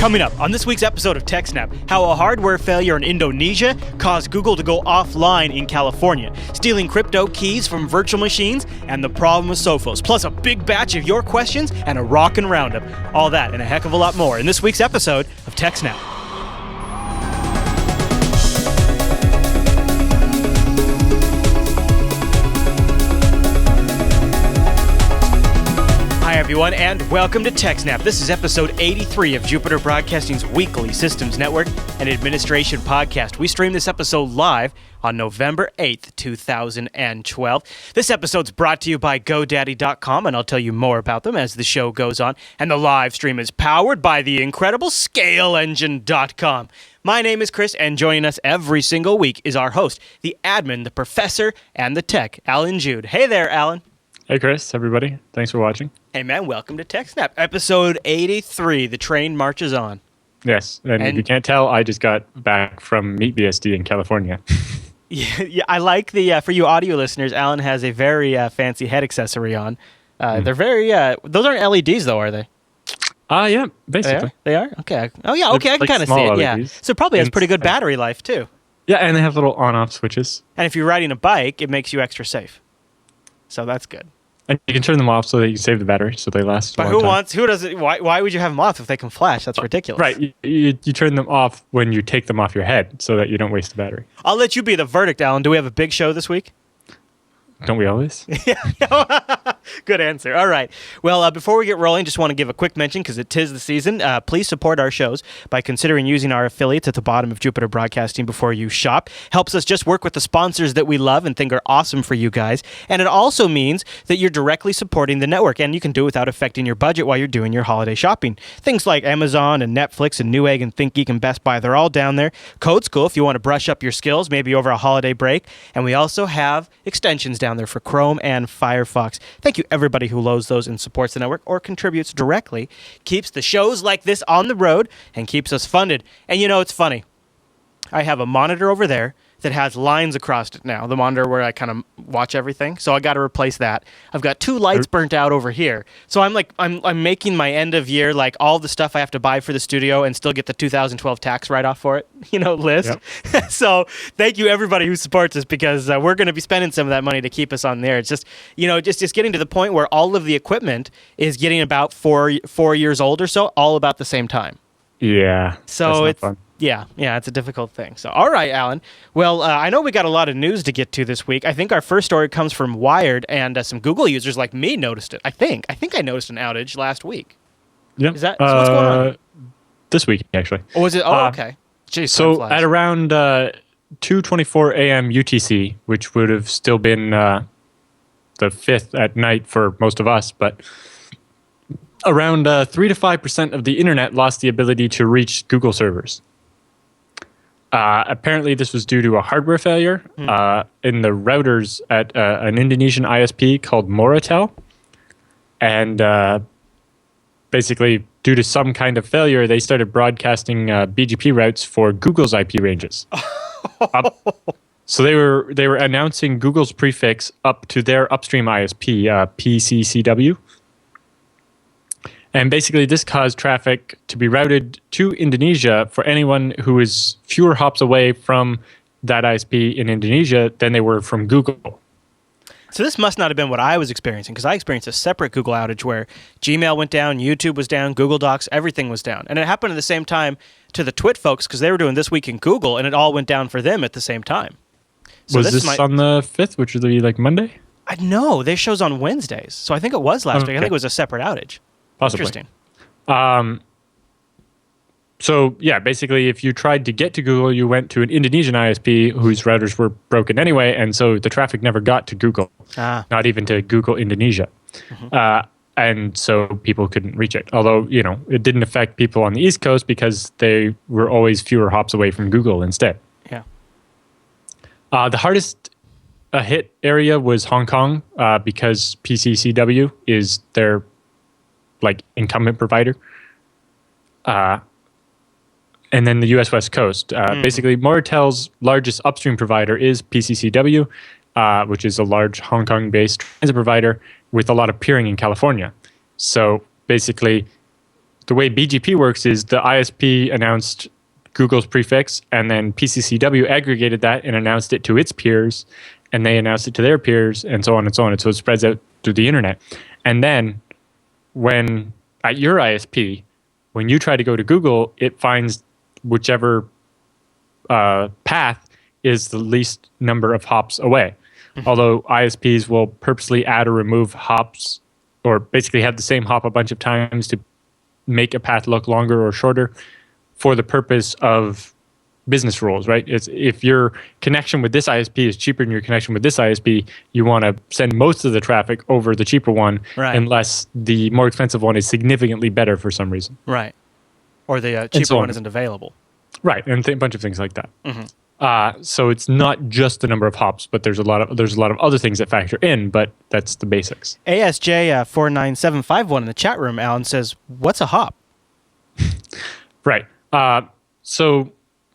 Coming up on this week's episode of TechSNAP, how a hardware failure in Indonesia caused Google to go offline in California, stealing crypto keys from virtual machines, and the problem with Sophos, plus a big batch of your questions and a rockin' roundup. All that and a heck of a lot more in this week's episode of TechSNAP. Hi everyone, and welcome to TechSNAP. This is episode 83 of Jupiter Broadcasting's weekly systems network and administration podcast. We stream this episode live on November 8th, 2012. This episode's brought to you by GoDaddy.com, and I'll tell you more about them as the show goes on. And the live stream is powered by the incredible ScaleEngine.com. My name is Chris, and joining us every single week is our host, the admin, the professor, and the tech, Alan Jude. Hey there, Alan. Hey, Chris, everybody. Thanks for watching. Hey, man, welcome to TechSNAP. Episode 83, the train marches on. Yes, and if you can't tell, I just got back from Meet BSD in California. Yeah, I like the, for you audio listeners, Alan has a very fancy head accessory on. They're very, those aren't LEDs though, are they? Yeah, basically. They are? Okay. Oh, yeah, okay, I can kind of see it, yeah. LEDs. So it probably has pretty good battery life, too. Yeah, and they have little on-off switches. And if you're riding a bike, it makes you extra safe. So that's good. And you can turn them off so that you save the battery, so they last a long time. Who doesn't, why would you have them off if they can flash? That's ridiculous. Right, you turn them off when you take them off your head so that you don't waste the battery. I'll let you be the verdict, Alan. Do we have a big show this week? Don't we always? Good answer. All right. Well, before we get rolling, just want to give a quick mention because it is the season. Please support our shows by considering using our affiliates at the bottom of Jupiter Broadcasting before you shop. Helps us just work with the sponsors that we love and think are awesome for you guys. And it also means that you're directly supporting the network, and you can do it without affecting your budget while you're doing your holiday shopping. Things like Amazon and Netflix and Newegg and ThinkGeek and Best Buy, they're all down there. Code School if you want to brush up your skills, maybe over a holiday break. And we also have extensions down there for Chrome and Firefox. Thank you everybody who loads those and supports the network or contributes directly, keeps the shows like this on the road, and keeps us funded. And you know, it's funny. I have a monitor over there that has lines across it now, the monitor where I kind of watch everything. So I got to replace that. I've got two lights burnt out over here. So I'm making my end of year, like all the stuff I have to buy for the studio and still get the 2012 tax write-off for it, list. Yep. So thank you everybody who supports us because we're going to be spending some of that money to keep us on there. It's just, just getting to the point where all of the equipment is getting about four years old or so, all about the same time. Yeah. So it's fun. Yeah, it's a difficult thing. So, all right, Alan. Well, I know we got a lot of news to get to this week. I think our first story comes from Wired, and some Google users like me noticed it. I think I noticed an outage last week. Yeah. Is that so what's going on? This week, actually. Oh, was it? Oh, okay. Jeez, so at around 2:24 a.m. UTC, which would have still been the 5th at night for most of us, but around 3 to 5% of the internet lost the ability to reach Google servers. Apparently, this was due to a hardware failure in the routers at an Indonesian ISP called Moratel. And basically, due to some kind of failure, they started broadcasting BGP routes for Google's IP ranges. So they were announcing Google's prefix up to their upstream ISP, PCCW. And basically, this caused traffic to be routed to Indonesia for anyone who is fewer hops away from that ISP in Indonesia than they were from Google. So this must not have been what I was experiencing, because I experienced a separate Google outage where Gmail went down, YouTube was down, Google Docs, everything was down. And it happened at the same time to the Twit folks, because they were doing This Week in Google, and it all went down for them at the same time. So was this on the 5th, which would be like Monday? No, their show's on Wednesdays. So I think it was last week. I think it was a separate outage. Possibly. Interesting. So, yeah, basically, if you tried to get to Google, you went to an Indonesian ISP whose routers were broken anyway, and so the traffic never got to Google, not even to Google Indonesia. Mm-hmm. And so people couldn't reach it. Although, it didn't affect people on the East Coast because they were always fewer hops away from Google instead. Yeah. The hardest hit area was Hong Kong because PCCW is their incumbent provider. And then the U.S. West Coast. Basically, Moratel's largest upstream provider is PCCW, which is a large Hong Kong-based transit provider with a lot of peering in California. So basically, the way BGP works is the ISP announced Google's prefix, and then PCCW aggregated that and announced it to its peers, and they announced it to their peers, and so on and so on. And so it spreads out through the internet. And then when at your ISP, when you try to go to Google, it finds whichever path is the least number of hops away. Although ISPs will purposely add or remove hops, or basically have the same hop a bunch of times to make a path look longer or shorter for the purpose of business rules, right? It's if your connection with this ISP is cheaper than your connection with this ISP, you want to send most of the traffic over the cheaper one, right, unless the more expensive one is significantly better for some reason. Right. Or the cheaper one isn't available. Right, and a bunch of things like that. Mm-hmm. So it's not just the number of hops, but there's a lot of other things that factor in, but that's the basics. ASJ 49751 in the chat room, Alan, says, what's a hop? Right. So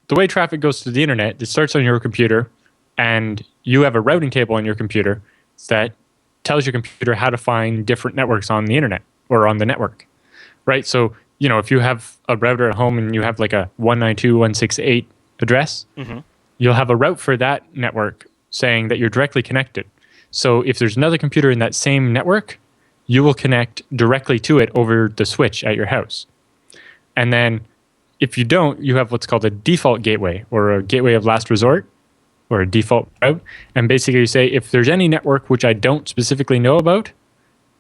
the way traffic goes through the internet, it starts on your computer, and you have a routing table on your computer that tells your computer how to find different networks on the internet or on the network, right? So, if you have a router at home and you have like a 192.168 address, mm-hmm, you'll have a route for that network saying that you're directly connected. So if there's another computer in that same network, you will connect directly to it over the switch at your house. And then if you don't, you have what's called a default gateway or a gateway of last resort or a default route. And basically you say, if there's any network which I don't specifically know about,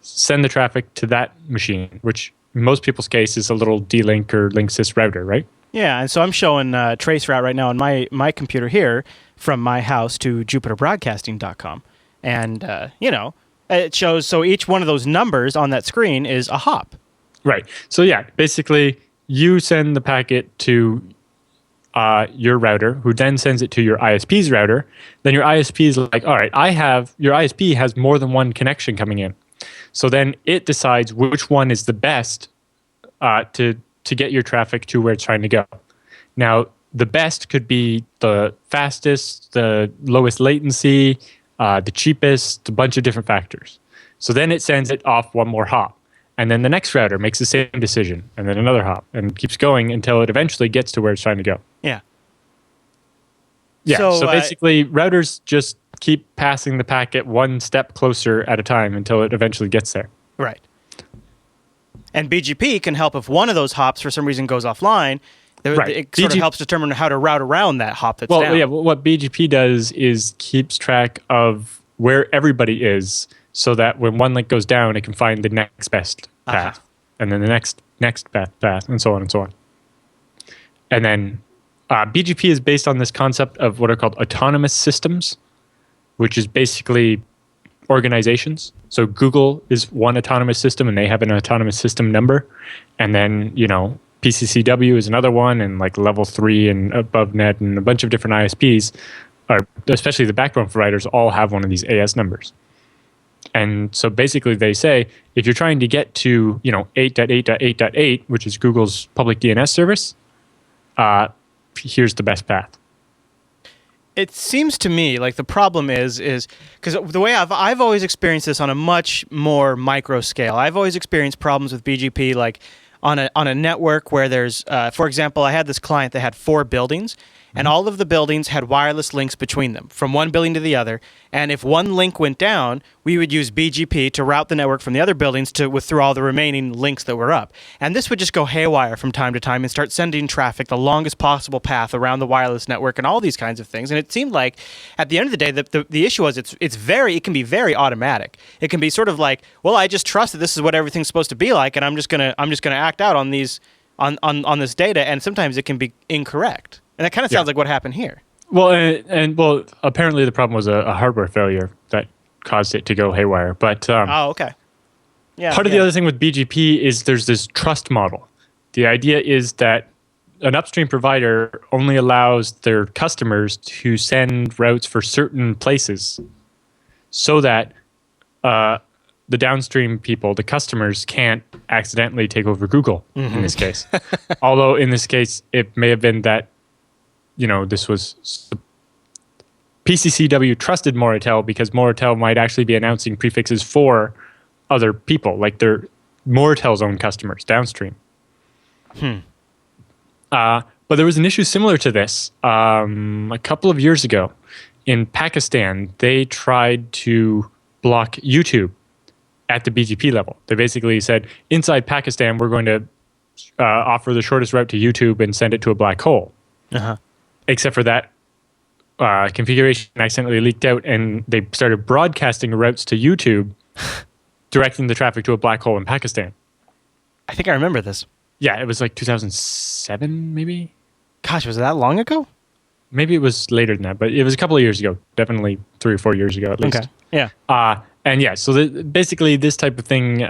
send the traffic to that machine, which in most people's case is a little D-Link or Linksys router, right? Yeah, and so I'm showing traceroute right now on my computer here from my house to jupiterbroadcasting.com. And, it shows, so each one of those numbers on that screen is a hop. Right. So yeah, basically you send the packet to your router, who then sends it to your ISP's router. Then your ISP is like, all right, your ISP has more than one connection coming in. So then it decides which one is the best to get your traffic to where it's trying to go. Now, the best could be the fastest, the lowest latency, the cheapest, a bunch of different factors. So then it sends it off one more hop. And then the next router makes the same decision, and then another hop, and keeps going until it eventually gets to where it's trying to go. Yeah. Yeah, so basically, routers just keep passing the packet one step closer at a time until it eventually gets there. Right. And BGP can help if one of those hops for some reason goes offline. It sort of helps determine how to route around that hop that's down. Yeah, what BGP does is keeps track of where everybody is, so that when one link goes down, it can find the next best path, and then the next best path, and so on and so on. And then BGP is based on this concept of what are called autonomous systems, which is basically organizations. So Google is one autonomous system, and they have an autonomous system number. And then, PCCW is another one, and like level 3 and above net and a bunch of different ISPs, especially the backbone providers, all have one of these AS numbers. And so basically they say, if you're trying to get to, 8.8.8.8, which is Google's public DNS service, here's the best path. It seems to me like the problem is because the way I've always experienced this on a much more micro scale. I've always experienced problems with BGP like on a network where there's, for example, I had this client that had 4 buildings, and all of the buildings had wireless links between them from one building to the other. And if one link went down, we would use BGP to route the network from the other buildings through all the remaining links that were up. And this would just go haywire from time to time and start sending traffic the longest possible path around the wireless network and all these kinds of things. And it seemed like at the end of the day, the issue was it can be very automatic. It can be sort of like, well, I just trust that this is what everything's supposed to be like, and I'm just gonna act out on these on this data, and sometimes it can be incorrect. And that kind of sounds like what happened here. Well, and apparently the problem was a hardware failure that caused it to go haywire. But okay. Yeah. Part of the other thing with BGP is there's this trust model. The idea is that an upstream provider only allows their customers to send routes for certain places, so that the downstream people, the customers, can't accidentally take over Google in this case. Although in this case, it may have been that this was PCCW trusted Moratel because Moratel might actually be announcing prefixes for other people, like they're Moratel's own customers downstream. But there was an issue similar to this a couple of years ago. In Pakistan, they tried to block YouTube at the BGP level. They basically said, inside Pakistan, we're going to offer the shortest route to YouTube and send it to a black hole. Except for that configuration accidentally leaked out, and they started broadcasting routes to YouTube, directing the traffic to a black hole in Pakistan. I think I remember this. Yeah, it was like 2007, maybe? Gosh, was it that long ago? Maybe it was later than that, but it was a couple of years ago. Definitely 3 or 4 years ago, at least. Okay, yeah. And yeah, so basically this type of thing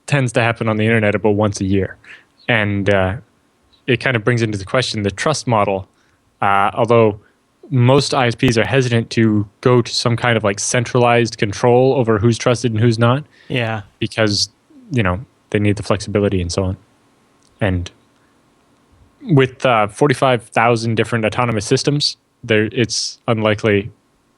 tends to happen on the internet about once a year. And it kind of brings into the question the trust model. Although most ISPs are hesitant to go to some kind of like centralized control over who's trusted and who's not. Yeah. Because, they need the flexibility and so on. And with 45,000 different autonomous systems, it's unlikely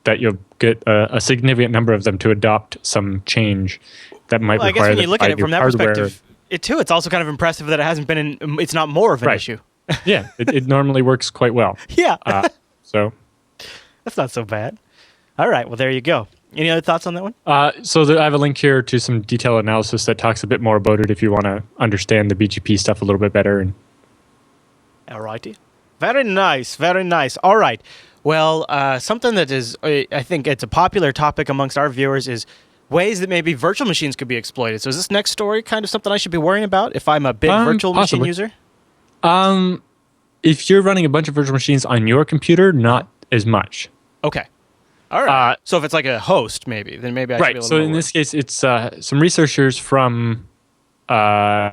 that you'll get a significant number of them to adopt some change that might require. I guess when you look at it from that hardware. perspective, it's also kind of impressive that it hasn't been it's not more of an issue. Yeah, it normally works quite well. Yeah. So that's not so bad. All right, well, there you go. Any other thoughts on that one? I have a link here to some detailed analysis that talks a bit more about it if you want to understand the BGP stuff a little bit better. And all righty. Very nice, very nice. All right. Well, something that is, I think it's a popular topic amongst our viewers is ways that maybe virtual machines could be exploited. So is this next story kind of something I should be worrying about if I'm a big virtual machine user? If you're running a bunch of virtual machines on your computer, not as much. Okay. All right. So if it's like a host, maybe, then maybe I should be a little So in this case, it's some researchers from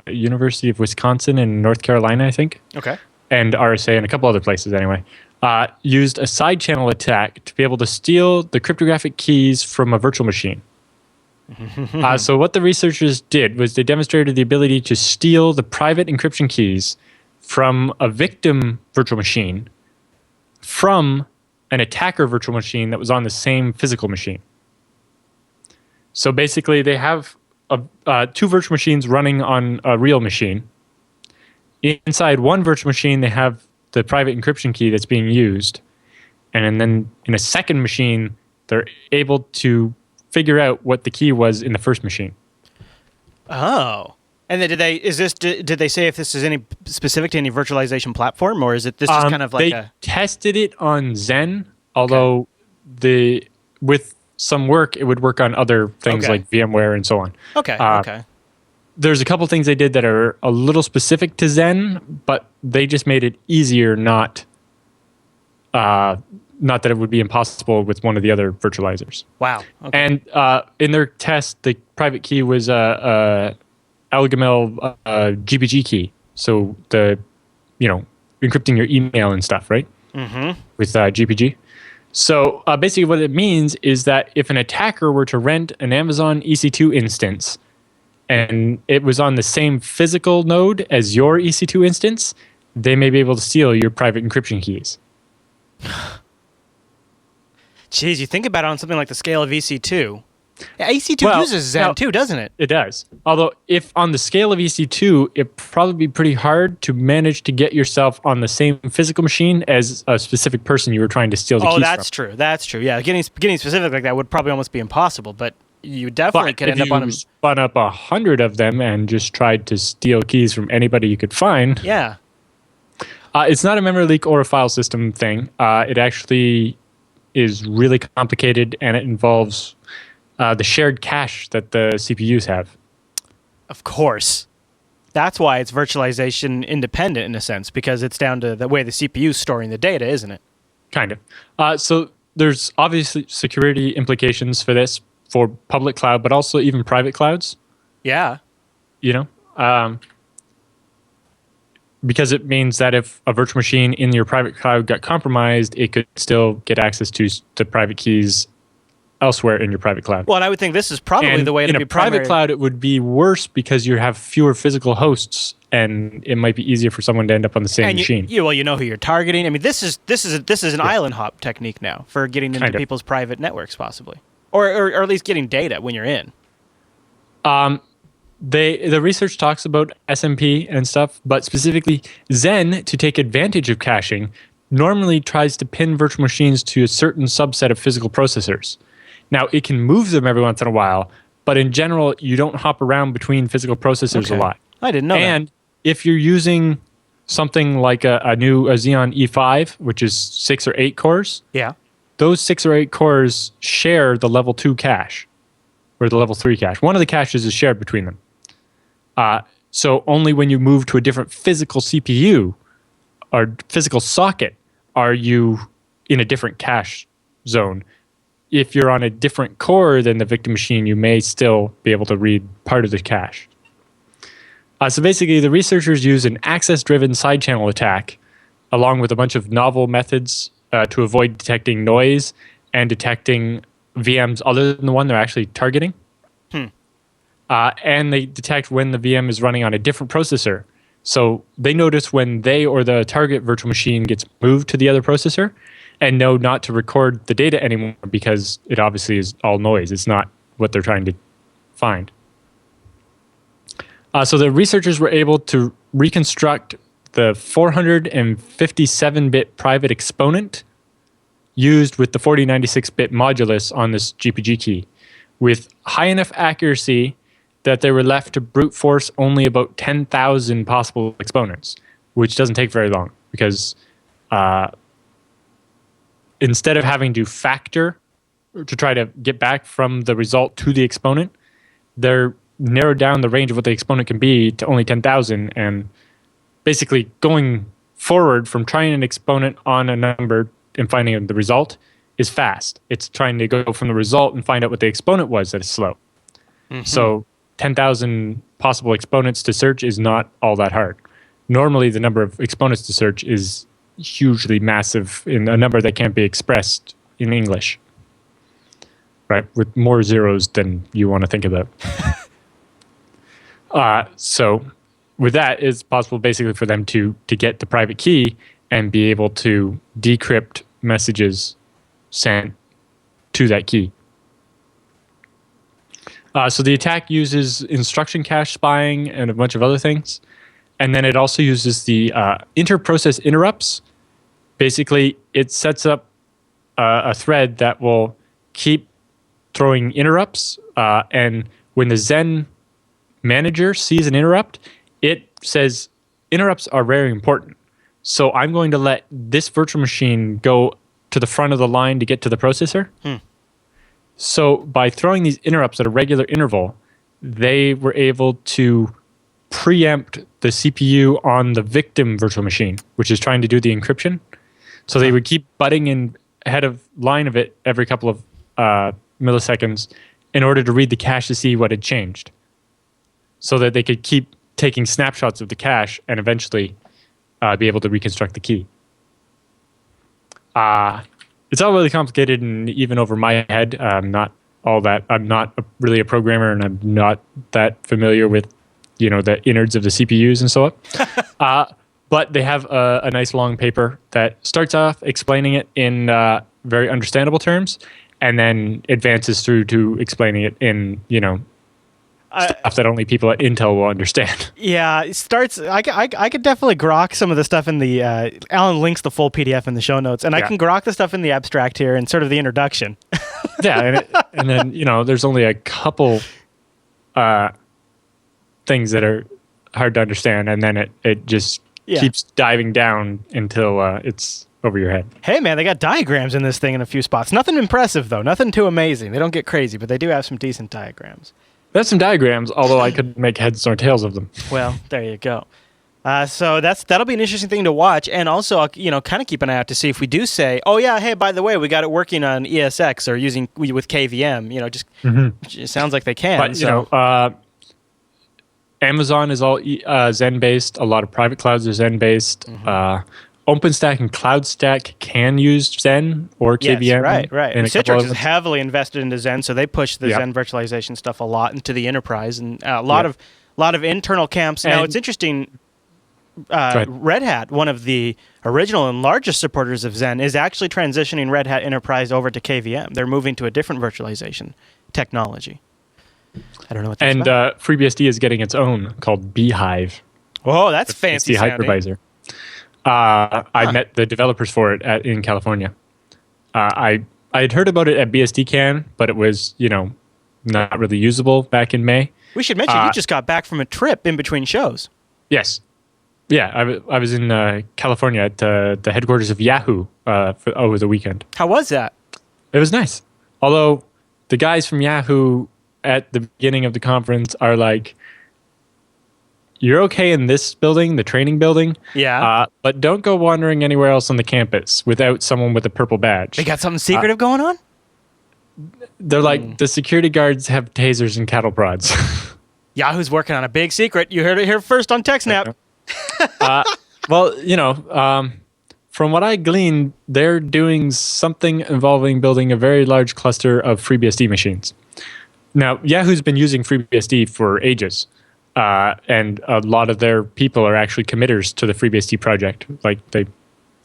University of Wisconsin and North Carolina, I think. Okay. And RSA and a couple other places anyway, used a side channel attack to be able to steal the cryptographic keys from a virtual machine. So what the researchers did was they demonstrated the ability to steal the private encryption keys from a victim virtual machine from an attacker virtual machine that was on the same physical machine. So basically they have two virtual machines running on a real machine. Inside one virtual machine, they have the private encryption key that's being used. And then in a second machine, they're able to figure out what the key was in the first machine. Oh. And then did they say if this is any specific to any virtualization platform, or is it this just kind of like they tested it on Zen, although with some work, it would work on other things like VMware and so on. Okay. There's a couple things they did that are a little specific to Zen, but they just made it easier, not that it would be impossible with one of the other virtualizers. Wow. Okay. And in their test, the private key was a Algamel GPG key. So encrypting your email and stuff, right? Mm-hmm. With GPG. So basically what it means is that if an attacker were to rent an Amazon EC2 instance, and it was on the same physical node as your EC2 instance, they may be able to steal your private encryption keys. Jeez, you think about it on something like the scale of EC2. Yeah, EC2 uses Zen too, doesn't it? It does. Although, if on the scale of EC2, it'd probably be pretty hard to manage to get yourself on the same physical machine as a specific person you were trying to steal the keys from. Oh, that's true. That's true. Yeah, getting specific like that would probably almost be impossible, but you definitely could end up on them. If you spun up 100 of them and just tried to steal keys from anybody you could find. Yeah. It's not a memory leak or a file system thing. It actually is really complicated, and it involves the shared cache that the CPUs have. Of course. That's why it's virtualization independent in a sense, because it's down to the way the CPU is storing the data, isn't it? Kind of. So there's obviously security implications for this, for public cloud, but also even private clouds. Yeah. Because it means that if a virtual machine in your private cloud got compromised, it could still get access to the private keys elsewhere in your private cloud. Well, and I would think this is probably the way to be in a private cloud, it would be worse because you have fewer physical hosts, and it might be easier for someone to end up on the same machine. You know who you're targeting. I mean, this is an island hop technique now for getting into people's private networks, possibly, or at least getting data when you're in. The research talks about SMP and stuff, but specifically Zen, to take advantage of caching, normally tries to pin virtual machines to a certain subset of physical processors. Now, it can move them every once in a while, but in general, you don't hop around between physical processors a lot. I didn't know that. And if you're using something like a new Xeon E5, which is 6 or 8 cores, Yeah. those 6 or 8 cores share the level 2 cache or the level 3 cache. One of the caches is shared between them. So only when you move to a different physical CPU or physical socket are you in a different cache zone. If you're on a different core than the victim machine, you may still be able to read part of the cache. So basically, the researchers use an access-driven side channel attack along with a bunch of novel methods to avoid detecting noise and detecting VMs other than the one they're actually targeting. And they detect when the VM is running on a different processor. So they notice when they or the target virtual machine gets moved to the other processor and know not to record the data anymore because it obviously is all noise. It's not what they're trying to find. So the researchers were able to reconstruct the 457-bit private exponent used with the 4096-bit modulus on this GPG key with high enough accuracy that they were left to brute force only about 10,000 possible exponents, which doesn't take very long because instead of having to factor to try to get back from the result to the exponent, they're narrowed down the range of what the exponent can be to only 10,000, and basically going forward from trying an exponent on a number and finding the result is fast. It's trying to go from the result and find out what the exponent was that is slow. So 10,000 possible exponents to search is not all that hard. Normally, the number of exponents to search is hugely massive in a number that can't be expressed in English, right? With more zeros than you want to think about. So with that, it's possible basically for them to get the private key and be able to decrypt messages sent to that key. So the attack uses instruction cache spying and a bunch of other things. And then it also uses the inter-process interrupts. Basically, it sets up a thread that will keep throwing interrupts. And when the Zen manager sees an interrupt, it says, interrupts are very important. So I'm going to let this virtual machine go to the front of the line to get to the processor. So by throwing these interrupts at a regular interval, they were able to preempt the CPU on the victim virtual machine, which is trying to do the encryption. So they would keep butting in ahead of line of it every couple of milliseconds in order to read the cache to see what had changed, so that they could keep taking snapshots of the cache and eventually be able to reconstruct the key. It's all really complicated and even over my head. I'm not really a programmer, and I'm not that familiar with, the innards of the CPUs and so on. But they have a nice long paper that starts off explaining it in very understandable terms, and then advances through to explaining it in, stuff that only people at Intel will understand. Yeah, it starts. I could definitely grok some of the stuff in the. Alan links the full PDF in the show notes, and I can grok the stuff in the abstract here and sort of the introduction. Yeah, and then there's only a couple things that are hard to understand, and then it just keeps diving down until it's over your head. Hey man, they got diagrams in this thing in a few spots. Nothing impressive though. Nothing too amazing. They don't get crazy, but they do have some decent diagrams. There's some diagrams, although I couldn't make heads or tails of them. Well, there you go. So that'll be an interesting thing to watch, and also kind of keep an eye out to see if we do say, oh yeah, hey, by the way, we got it working on ESX or using with KVM. It sounds like they can. But Amazon is all Zen based. A lot of private clouds are Zen based. OpenStack and CloudStack can use Zen or KVM. Yes, right. And Citrix is heavily invested into Zen, so they push the Zen virtualization stuff a lot into the enterprise, and a lot of internal camps. Now, it's interesting. Red Hat, one of the original and largest supporters of Zen, is actually transitioning Red Hat Enterprise over to KVM. They're moving to a different virtualization technology. I don't know what that's And about. FreeBSD is getting its own called Beehive. Oh, that's It's fancy the sounding. hypervisor. I met the developers for it in California. I had heard about it at BSDCan, but it was, not really usable back in May. We should mention you just got back from a trip in between shows. Yes. Yeah, I was in California at the headquarters of Yahoo over the weekend. How was that? It was nice. Although the guys from Yahoo at the beginning of the conference are like, you're okay in this building, the training building. Yeah. But don't go wandering anywhere else on the campus without someone with a purple badge. They got something secretive going on? They're like, the security guards have tasers and cattle prods. Yahoo's working on a big secret. You heard it here first on TechSNAP. Well, from what I gleaned, they're doing something involving building a very large cluster of FreeBSD machines. Now, Yahoo's been using FreeBSD for ages, and a lot of their people are actually committers to the FreeBSD project. Like, they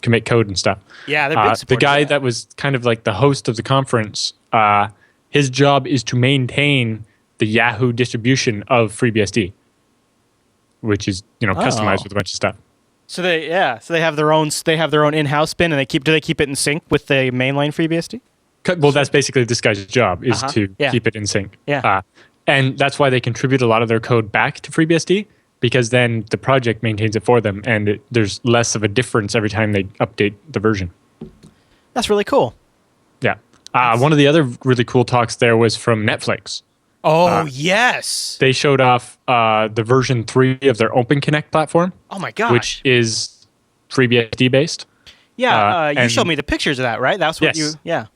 commit code and stuff. Yeah, they're big supporters. The guy that was kind of like the host of the conference, his job is to maintain the Yahoo distribution of FreeBSD, which is customized with a bunch of stuff. So they have their own in-house bin, and do they keep it in sync with the mainline FreeBSD? Well, that's basically this guy's job is to keep it in sync. Yeah. And that's why they contribute a lot of their code back to FreeBSD, because then the project maintains it for them, and there's less of a difference every time they update the version. That's really cool. Yeah. One of the other really cool talks there was from Netflix. Oh, yes. They showed off the version 3 of their OpenConnect platform. Oh, my gosh. Which is FreeBSD based. Yeah, you showed me the pictures of that, right? That's what Yes. yeah.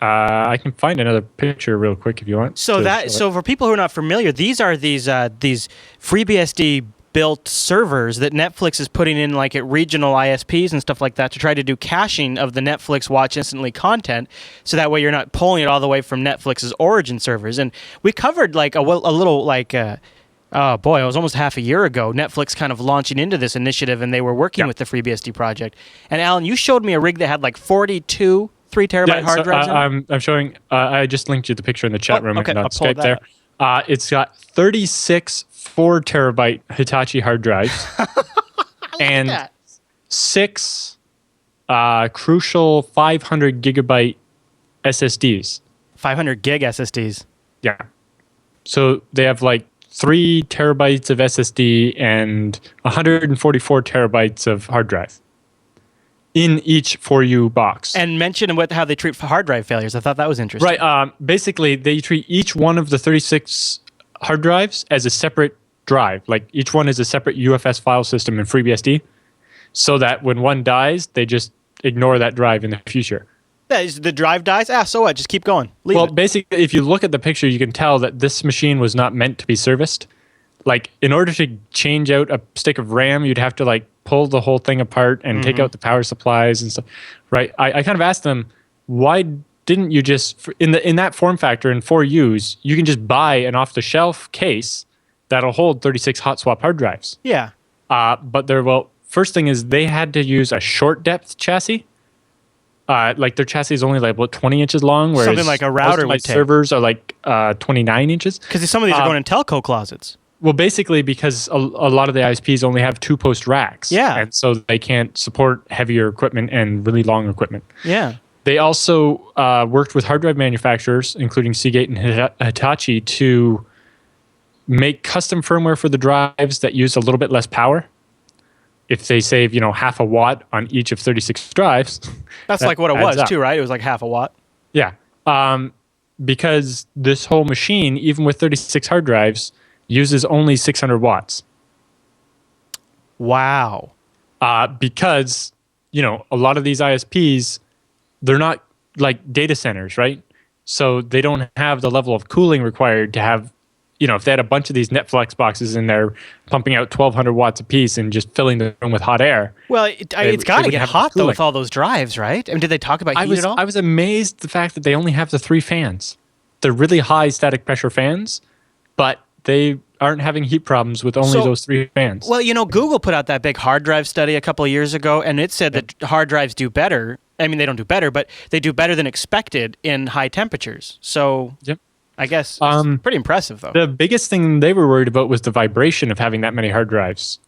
I can find another picture real quick if you want. So for people who are not familiar, these are these FreeBSD built servers that Netflix is putting in like at regional ISPs and stuff like that to try to do caching of the Netflix Watch Instantly content, so that way you're not pulling it all the way from Netflix's origin servers. And we covered like a little like oh boy, it was almost half a year ago, Netflix kind of launching into this initiative, and they were working with the FreeBSD project. And Alan, you showed me a rig that had like 42 3-terabyte hard drives in it? I'm showing. I just linked you the picture in the chat room. Okay, and I'll on pull Skype that there. It's got 36 4-terabyte Hitachi hard drives and that. 6 crucial 500 gigabyte SSDs. 500 gig SSDs. Yeah. So they have like 3 terabytes of SSD and 144 terabytes of hard drive in each 4U box. And mention how they treat hard drive failures. I thought that was interesting. Right. Basically, they treat each one of the 36 hard drives as a separate drive. Like each one is a separate UFS file system in FreeBSD, so that when one dies, they just ignore that drive in the future. Yeah, the drive dies. So what? Just keep going. Leave it. Basically, if you look at the picture, you can tell that this machine was not meant to be serviced. Like, in order to change out a stick of RAM, you'd have to like pull the whole thing apart and take out the power supplies and stuff. Right? I kind of asked them, why didn't you just in that form factor in 4Us, you can just buy an off-the-shelf case that'll hold 36 hot swap hard drives. Yeah. But first thing is they had to use a short depth chassis. Like their chassis is only like 20 inches long, whereas something like a router most of my would take. servers are like 29 inches. Because some of these are going in telco closets. Well, basically because a lot of the ISPs only have 2-post racks. Yeah. And so they can't support heavier equipment and really long equipment. Yeah. They also worked with hard drive manufacturers, including Seagate and Hitachi, to make custom firmware for the drives that use a little bit less power. If they save, half a watt on each of 36 drives. That's like what it was too, right? It was like half a watt. Yeah. Because this whole machine, even with 36 hard drives, uses only 600 watts. Wow. Because, a lot of these ISPs, they're not like data centers, right? So they don't have the level of cooling required to have, if they had a bunch of these Netflix boxes in there pumping out 1,200 watts apiece and just filling the room with hot air. Well, it's got to get hot, though, with all those drives, right? I mean, did they talk about heat at all? I was amazed the fact that they only have the 3 fans. They're really high static pressure fans, but they aren't having heat problems with only those 3 fans. Well, Google put out that big hard drive study a couple of years ago, and it said that hard drives do better. I mean, they don't do better, but they do better than expected in high temperatures. So, yep. I guess it's pretty impressive, though. The biggest thing they were worried about was the vibration of having that many hard drives.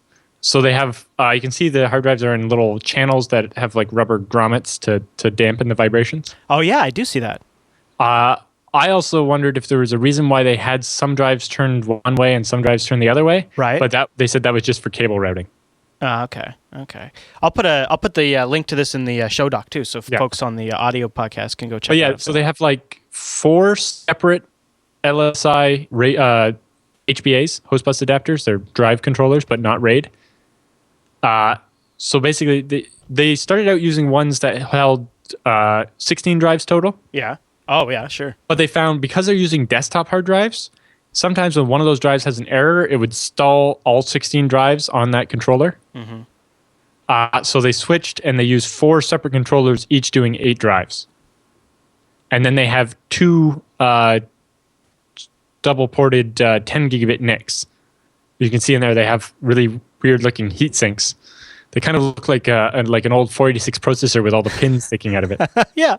So they have, you can see the hard drives are in little channels that have like rubber grommets to dampen the vibrations. Oh, yeah, I do see that. I also wondered if there was a reason why they had some drives turned one way and some drives turned the other way. Right. But they said that was just for cable routing. Okay. I'll put the link to this in the show doc too, so folks on the audio podcast can go check it out. So they have like 4 separate LSI HBAs, host bus adapters. They're drive controllers, but not RAID. So basically, they started out using ones that held 16 drives total. Yeah. Oh, yeah, sure. But they found because they're using desktop hard drives, sometimes when one of those drives has an error, it would stall all 16 drives on that controller. Mm-hmm. So they switched and they used 4 separate controllers, each doing 8 drives. And then they have 2 double-ported 10 gigabit NICs. You can see in there they have really weird-looking heat sinks. They kind of look like an old 486 processor with all the pins sticking out of it. Yeah.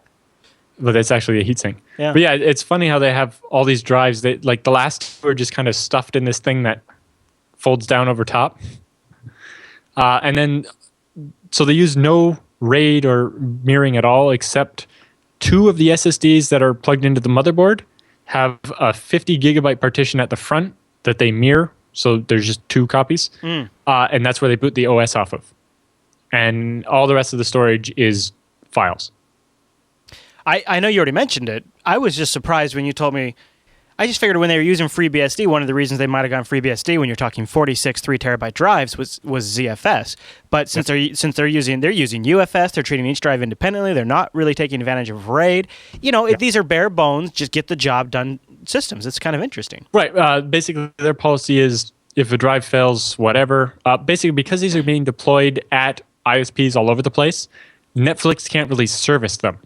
But it's actually a heatsink. Yeah. But yeah, it's funny how they have all these drives that, like, the last 2 are just kind of stuffed in this thing that folds down over top. And then, so they use no RAID or mirroring at all, except 2 of the SSDs that are plugged into the motherboard have a 50 gigabyte partition at the front that they mirror. So there's just 2 copies. And that's where they boot the OS off of. And all the rest of the storage is files. I know you already mentioned it. I was just surprised when you told me. I just figured when they were using FreeBSD, one of the reasons they might have gone FreeBSD when you're talking 46 3-terabyte drives was ZFS. But since they're using UFS, they're treating each drive independently. They're not really taking advantage of RAID. These are bare bones, just get the job done systems. It's kind of interesting. Right. Basically, their policy is if a drive fails, whatever. Basically, because these are being deployed at ISPs all over the place, Netflix can't really service them.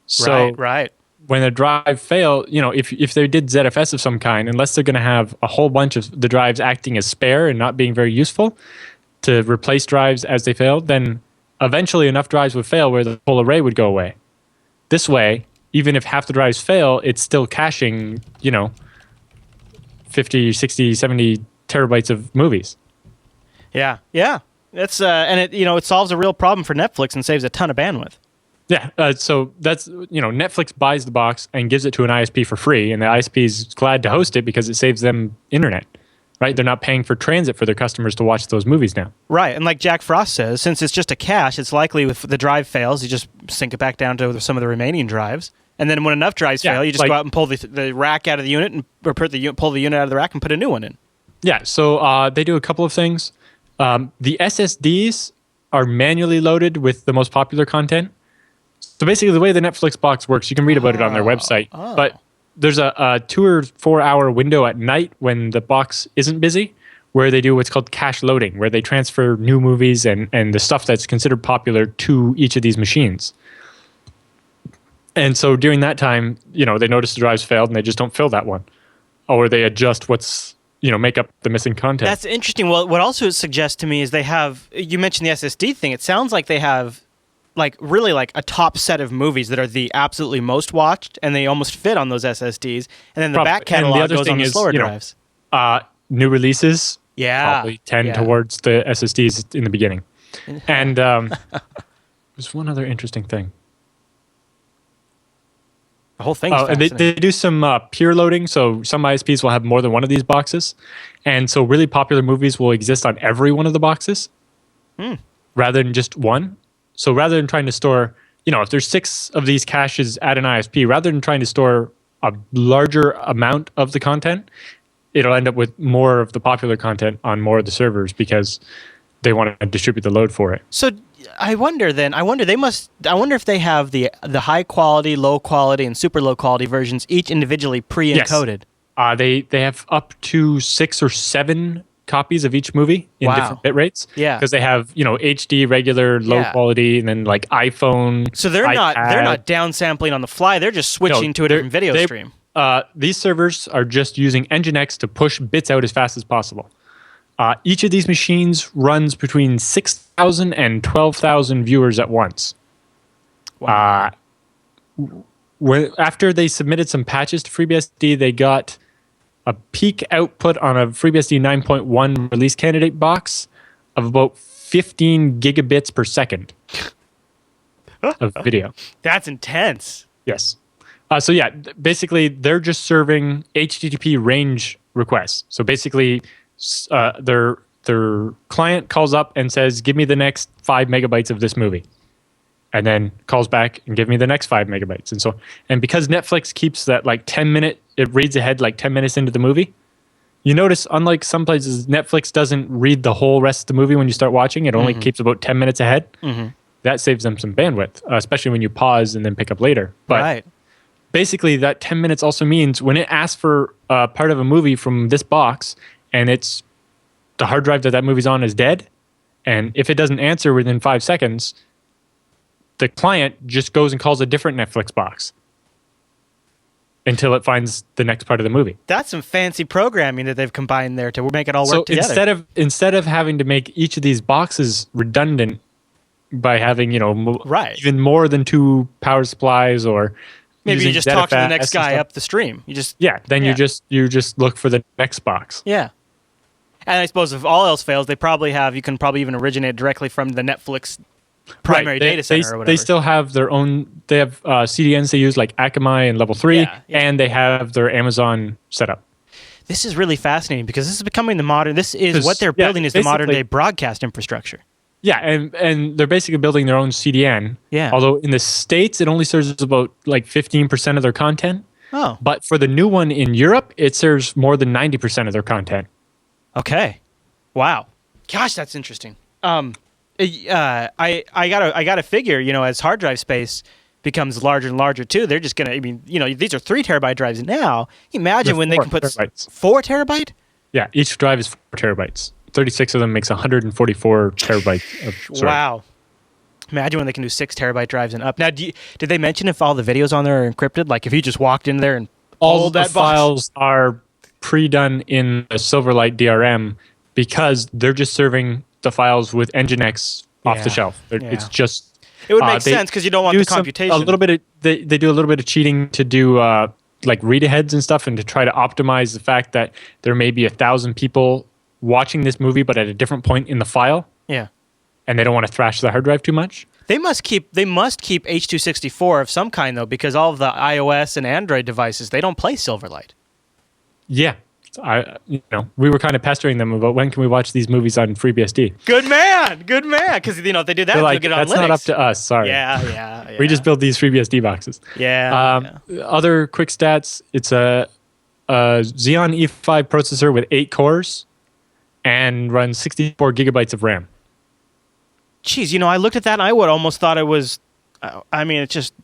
So right. When a drive fail, if they did ZFS of some kind, unless they're going to have a whole bunch of the drives acting as spare and not being very useful to replace drives as they fail, then eventually enough drives would fail where the whole array would go away. This way, even if half the drives fail, it's still caching, 50, 60, 70 terabytes of movies. Yeah. That's and it solves a real problem for Netflix and saves a ton of bandwidth. Yeah, so that's, Netflix buys the box and gives it to an ISP for free, and the ISP is glad to host it because it saves them internet, right? They're not paying for transit for their customers to watch those movies now. Right, and like Jack Frost says, since it's just a cache, it's likely if the drive fails, you just sync it back down to some of the remaining drives. And then when enough drives fail, you just go out and pull the rack out of the unit pull the unit out of the rack and put a new one in. Yeah, so they do a couple of things. The SSDs are manually loaded with the most popular content. So basically, the way the Netflix box works, you can read about it on their website. But there's a 2 or 4 hour window at night when the box isn't busy, where they do what's called cache loading, where they transfer new movies and the stuff that's considered popular to each of these machines. And so during that time, they notice the drives failed and they just don't fill that one, or they adjust make up the missing content. That's interesting. Well, what also suggests to me is you mentioned the SSD thing. It sounds like they have really a top set of movies that are the absolutely most watched, and they almost fit on those SSDs. And then the back catalog goes on the slower drives. New releases probably tend towards the SSDs in the beginning. And there's one other interesting thing. The whole thing's fascinating. They do some peer loading, so some ISPs will have more than one of these boxes. And so really popular movies will exist on every one of the boxes rather than just one. So rather than trying to store, if there's 6 of these caches at an ISP, rather than trying to store a larger amount of the content, it'll end up with more of the popular content on more of the servers because they want to distribute the load for it. So I wonder if they have the high quality, low quality, and super low quality versions each individually pre-encoded. Yes. They have up to 6 or 7 copies of each movie in different bit rates. Yeah. Because they have, HD, regular, low quality, and then iPhone. So they're not downsampling on the fly. They're just switching to a different video stream. These servers are just using Nginx to push bits out as fast as possible. Each of these machines runs between 6,000 and 12,000 viewers at once. Wow. after they submitted some patches to FreeBSD, they got a peak output on a FreeBSD 9.1 release candidate box of about 15 gigabits per second of video. That's intense. Yes. So yeah, basically they're just serving HTTP range requests. So basically, their client calls up and says, "Give me the next 5 megabytes of this movie," and then calls back and give me the next 5 megabytes. And because Netflix keeps that like 10-minute, it reads ahead like 10 minutes into the movie. You notice, unlike some places, Netflix doesn't read the whole rest of the movie when you start watching. It only keeps about 10 minutes ahead. Mm-hmm. That saves them some bandwidth, especially when you pause and then pick up later. But right. Basically, that 10 minutes also means when it asks for part of a movie from this box and it's the hard drive that movie's on is dead, and if it doesn't answer within 5 seconds, the client just goes and calls a different Netflix box until it finds the next part of the movie. That's some fancy programming that they've combined there to make it all work together. So instead of having to make each of these boxes redundant by having even more than 2 power supplies, or maybe you just talk to the next guy up the stream. You just you just look for the next box. Yeah. And I suppose if all else fails, you can probably even originate directly from the Netflix primary data center or whatever. They still have their own. They have CDNs they use like Akamai and Level 3, and they have their Amazon setup. This is really fascinating because this is becoming the modern. This is what they're building is the modern day broadcast infrastructure. Yeah, and they're basically building their own CDN. Yeah. Although in the States, it only serves about like 15% of their content. Oh. But for the new one in Europe, it serves more than 90% of their content. Okay. Wow. Gosh, that's interesting. I gotta figure, as hard drive space becomes larger and larger too, they're just gonna. These are 3 terabyte drives now. Imagine when they can put terabytes. 4 terabyte. Yeah, each drive is 4 terabytes. 36 of them makes 144 terabytes of storage. Wow. Imagine when they can do 6 terabyte drives and up. Now, did they mention if all the videos on there are encrypted? Like if you just walked in there and all the files are pre-done in a Silverlight DRM because they're just serving the files with Nginx off the shelf. It's just it would make sense because you don't want the computation. They do a little bit of cheating to do like read aheads and stuff, and to try to optimize the fact that there may be 1,000 people watching this movie, but at a different point in the file. Yeah. And they don't want to thrash the hard drive too much. They must keep H.264 of some kind though, because all of the iOS and Android devices, they don't play Silverlight. Yeah. We were kind of pestering them about when can we watch these movies on FreeBSD. Good man. Because if they do that, they'll get it on Linux. That's not up to us. Sorry. Yeah. We just build these FreeBSD boxes. Yeah. Other quick stats: it's a Xeon E5 processor with 8 cores and runs 64 gigabytes of RAM. Jeez, I looked at that and I would almost thought it was. It's just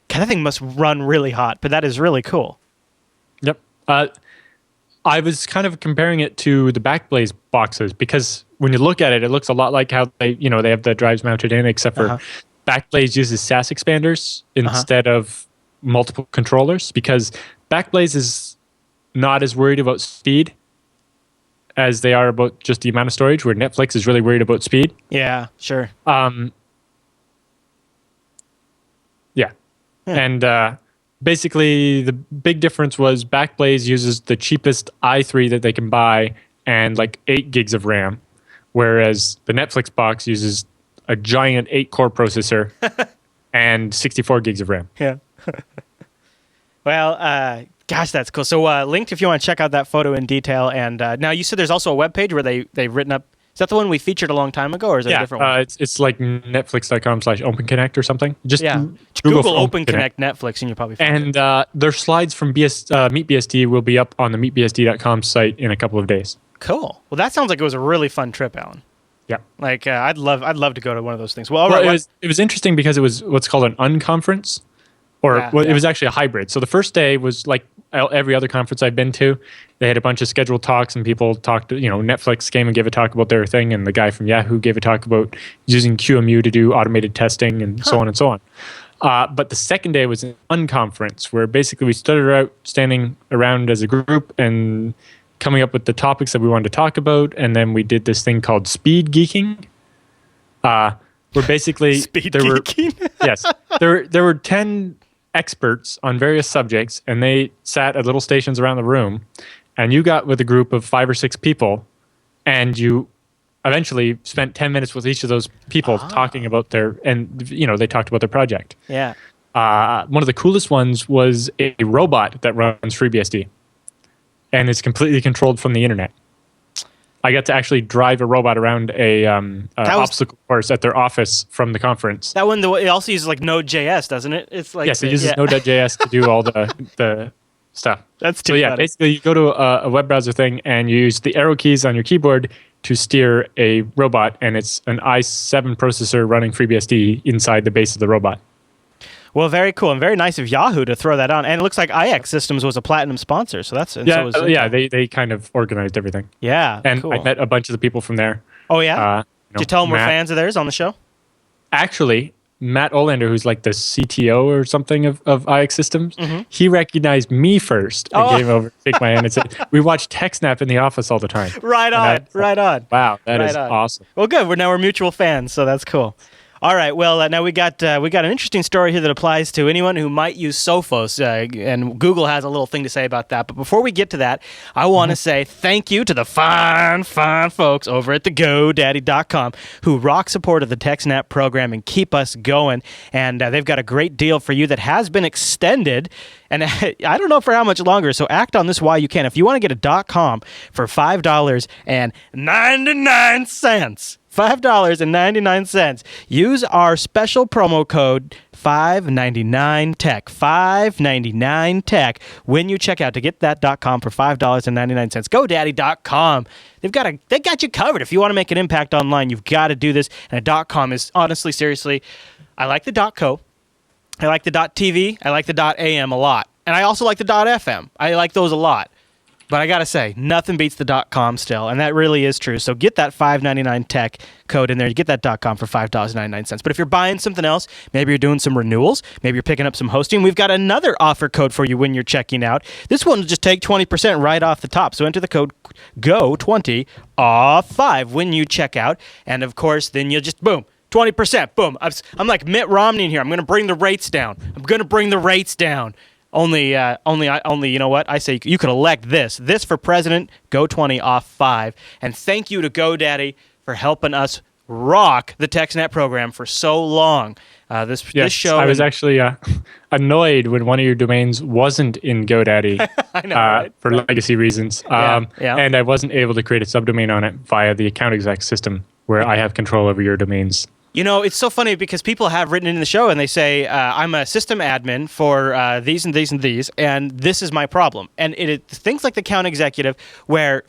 that thing must run really hot, but that is really cool. Yep. I was kind of comparing it to the Backblaze boxes because when you look at it, it looks a lot like how they have the drives mounted in, except for Backblaze uses SAS expanders instead of multiple controllers, because Backblaze is not as worried about speed as they are about just the amount of storage, where Netflix is really worried about speed. Yeah, sure. And basically, the big difference was Backblaze uses the cheapest i3 that they can buy and like 8 gigs of RAM, whereas the Netflix box uses a giant 8-core processor and 64 gigs of RAM. Yeah. Well, gosh, that's cool. So linked if you want to check out that photo in detail. And now you said there's also a webpage where they've written up. Is that the one we featured a long time ago, or is it a different one? It's like netflix.com/openconnect or something. Just Google OpenConnect Netflix, and you'll probably find it. their slides from MeetBSD will be up on the meetbsd.com site in a couple of days. Cool. Well, that sounds like it was a really fun trip, Alan. Yeah. Like I'd love to go to one of those things. It was interesting because it was what's called an unconference, it was actually a hybrid. So the first day was like every other conference I've been to. They had a bunch of scheduled talks, and people talked. Netflix came and gave a talk about their thing, and the guy from Yahoo gave a talk about using QEMU to do automated testing, and so on and so on. But the second day was an unconference, where basically we started standing around as a group and coming up with the topics that we wanted to talk about, and then we did this thing called speed geeking, where basically speed geeking. Yes, there were 10 experts on various subjects, and they sat at little stations around the room, and you got with a group of 5 or 6 people, and you eventually spent 10 minutes with each of those people talking about they talked about their project. Yeah. One of the coolest ones was a robot that runs FreeBSD and is completely controlled from the internet. I got to actually drive a robot around a obstacle course at their office from the conference. That one, it also uses like Node.js, doesn't it? It's like yes, it uses Node.js to do all the stuff. That's too funny. Basically you go to a web browser thing and you use the arrow keys on your keyboard to steer a robot, and it's an i7 processor running FreeBSD inside the base of the robot. Well, very cool and very nice of Yahoo to throw that on. And it looks like IX Systems was a platinum sponsor, so that's they kind of organized everything. Yeah, and cool. I met a bunch of the people from there. Oh yeah, did you tell them we're fans of theirs on the show? Actually, Matt Olander, who's like the CTO or something of IX Systems, he recognized me first and came over to shake my hand and said, "We watch TechSNAP in the office all the time." Right on. Wow, that is awesome. Well, good. We're mutual fans, so that's cool. All right. Well, now we got an interesting story here that applies to anyone who might use Sophos, and Google has a little thing to say about that. But before we get to that, I want to say thank you to the fine folks over at the GoDaddy.com who rock support of the TechSNAP program and keep us going. And they've got a great deal for you that has been extended. And I don't know for how much longer, so act on this while you can. If you want to get a .com for $5.99, $5.99. Use our special promo code 599tech, 599tech when you check out to get that .com for $5.99. GoDaddy.com. They got you covered. If you want to make an impact online, you've got to do this. And a .com is honestly, seriously, I like the .co. I like the .tv. I like the .am a lot. And I also like the .fm. I like those a lot. But I got to say, nothing beats the .com still, and that really is true. So get that 599 tech code in there. You get that .com for $5.99. But if you're buying something else, maybe you're doing some renewals, maybe you're picking up some hosting, we've got another offer code for you when you're checking out. This one will just take 20% right off the top. So enter the code GO20 off 5 when you check out. And of course, then you'll just, boom, 20%, boom. I'm like Mitt Romney in here. I'm going to bring the rates down. Only, you know what? I say you could elect this for president, go 20 off 5. And thank you to GoDaddy for helping us rock the TechSNAP program for so long. This show. I was actually annoyed when one of your domains wasn't in GoDaddy I know, right? For legacy reasons. And I wasn't able to create a subdomain on it via the account exec system where I have control over your domains. You know, it's so funny because people have written in the show and they say, I'm a system admin for these and these and these, and this is my problem. And things like the account executive where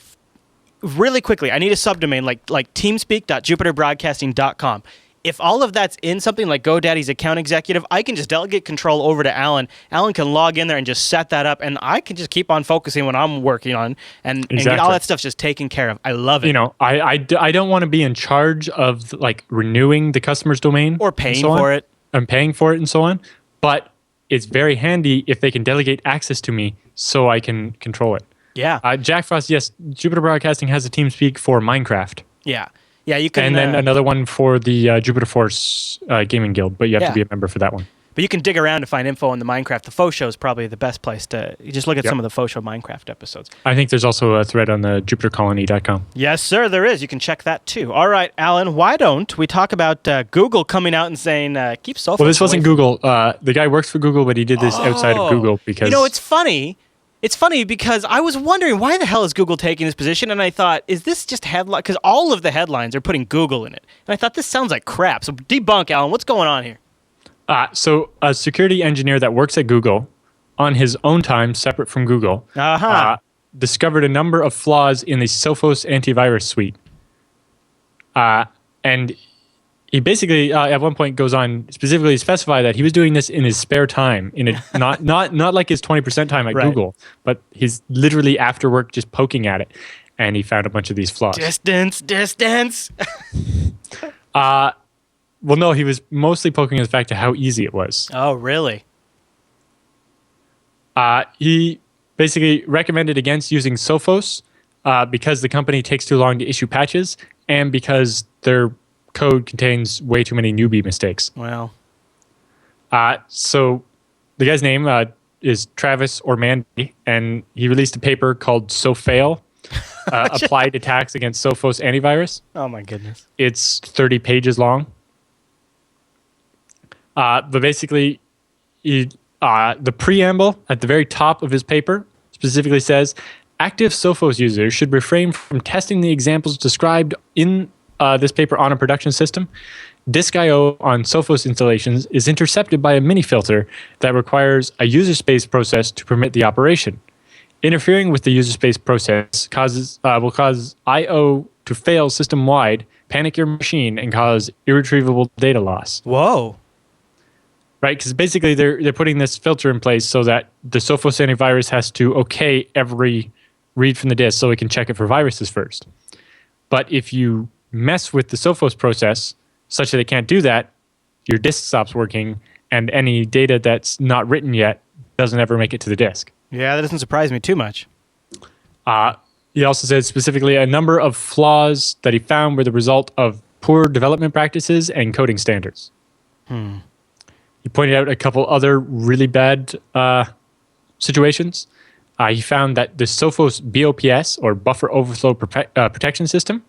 really quickly, I need a subdomain like teamspeak.jupiterbroadcasting.com. If all of that's in something like GoDaddy's account executive, I can just delegate control over to Alan. Alan can log in there and just set that up, and I can just keep on focusing what I'm working on, and get all that stuff just taken care of. I love it. You know, I don't want to be in charge of like renewing the customer's domain or paying for it. I'm paying for it and so on, but it's very handy if they can delegate access to me so I can control it. Yeah. Jack Frost, yes, Jupiter Broadcasting has a TeamSpeak for Minecraft. Yeah. Yeah, you can. And then another one for the Jupiter Force Gaming Guild, but you have to be a member for that one. But you can dig around to find info on the Minecraft. The Faux Show is probably the best place to... You just look at some of the Faux Show Minecraft episodes. I think there's also a thread on the jupitercolony.com. Yes, sir, there is. You can check that too. All right, Alan, why don't we talk about Google coming out and saying, keep Sophos. Well, this wasn't Google. The guy works for Google, but he did this outside of Google because... You know, it's funny. It's funny because I was wondering why the hell is Google taking this position, and I thought, is this just headline? Because all of the headlines are putting Google in it, and I thought this sounds like crap. So debunk, Alan. What's going on here? So a security engineer that works at Google, on his own time, separate from Google, discovered a number of flaws in the Sophos antivirus suite, and he basically at one point goes on specifically specify that he was doing this in his spare time, in a not like his 20% time at Google, but he's literally after work just poking at it, and he found a bunch of these flaws. Distance. Well, no, he was mostly poking us back to how easy it was. Oh, really? He basically recommended against using Sophos because the company takes too long to issue patches, and because their code contains way too many newbie mistakes. Well, so the guy's name is Travis Ormandy, and he released a paper called SoFail, Applied Attacks Against Sophos Antivirus. Oh, my goodness. It's 30 pages long. But basically, the preamble at the very top of his paper specifically says, active Sophos users should refrain from testing the examples described in this paper on a production system. Disk I/O on Sophos installations is intercepted by a mini filter that requires a user space process to permit the operation. Interfering with the user space process will cause I/O to fail system-wide, panic your machine, and cause irretrievable data loss. Whoa. Right, because basically they're putting this filter in place so that the Sophos antivirus has to okay every read from the disk so it can check it for viruses first. But if you mess with the Sophos process such that it can't do that, your disk stops working, and any data that's not written yet doesn't ever make it to the disk. Yeah, that doesn't surprise me too much. He also said specifically a number of flaws that he found were the result of poor development practices and coding standards. He pointed out a couple other really bad situations. He found that the Sophos BOPS, or Buffer Overflow Protection System,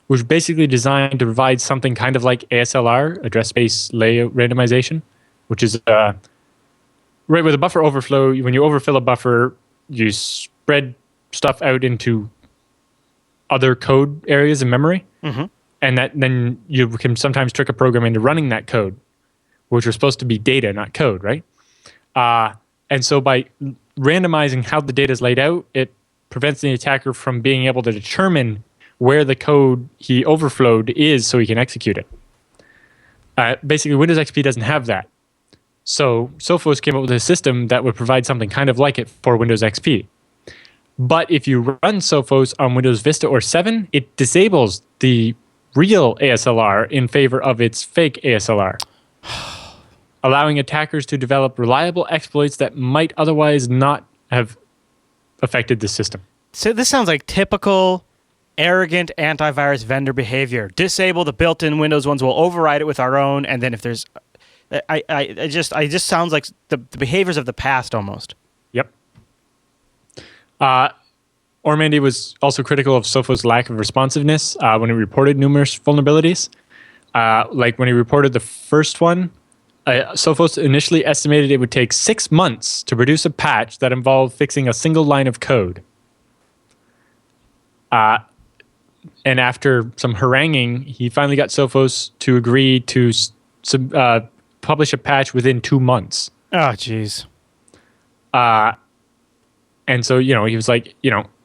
was basically designed to provide something kind of like ASLR, address space layout randomization, which is right with a buffer overflow. When you overfill a buffer, you spread stuff out into other code areas in memory, and then you can sometimes trick a program into running that code, which are supposed to be data, not code, right? And so by randomizing how the data is laid out, it prevents the attacker from being able to determine where the code he overflowed is so he can execute it. Basically, Windows XP doesn't have that. So Sophos came up with a system that would provide something kind of like it for Windows XP. But if you run Sophos on Windows Vista or 7, it disables the real ASLR in favor of its fake ASLR, allowing attackers to develop reliable exploits that might otherwise not have affected the system. So this sounds like typical arrogant antivirus vendor behavior. Disable the built-in Windows ones, we'll override it with our own, and then if there's... it just sounds like the behaviors of the past almost. Yep. Ormandy was also critical of Sophos' lack of responsiveness when it reported numerous vulnerabilities. Like when he reported the first one, Sophos initially estimated it would take 6 months to produce a patch that involved fixing a single line of code. And after some haranguing, he finally got Sophos to agree to publish a patch within 2 months. Oh, jeez. And so, he was like,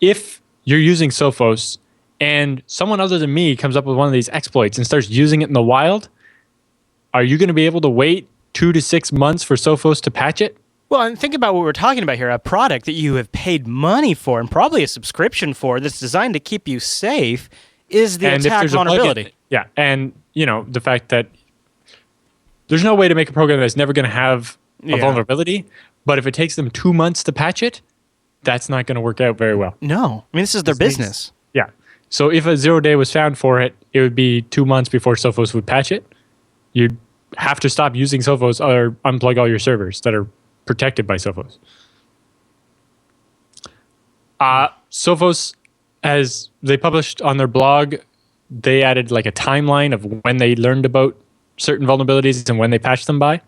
if you're using Sophos and someone other than me comes up with one of these exploits and starts using it in the wild, are you going to be able to wait 2 to 6 months for Sophos to patch it? Well, and think about what we're talking about here, a product that you have paid money for and probably a subscription for that's designed to keep you safe is the attack vulnerability. Yeah, and, the fact that there's no way to make a program that's never going to have a vulnerability, but if it takes them 2 months to patch it, that's not going to work out very well. No. I mean, this is their business. Yeah. So if a 0 day was found for it, it would be 2 months before Sophos would patch it. You'd have to stop using Sophos or unplug all your servers that are protected by Sophos. Sophos, as they published on their blog, they added like a timeline of when they learned about certain vulnerabilities and when they patched them by.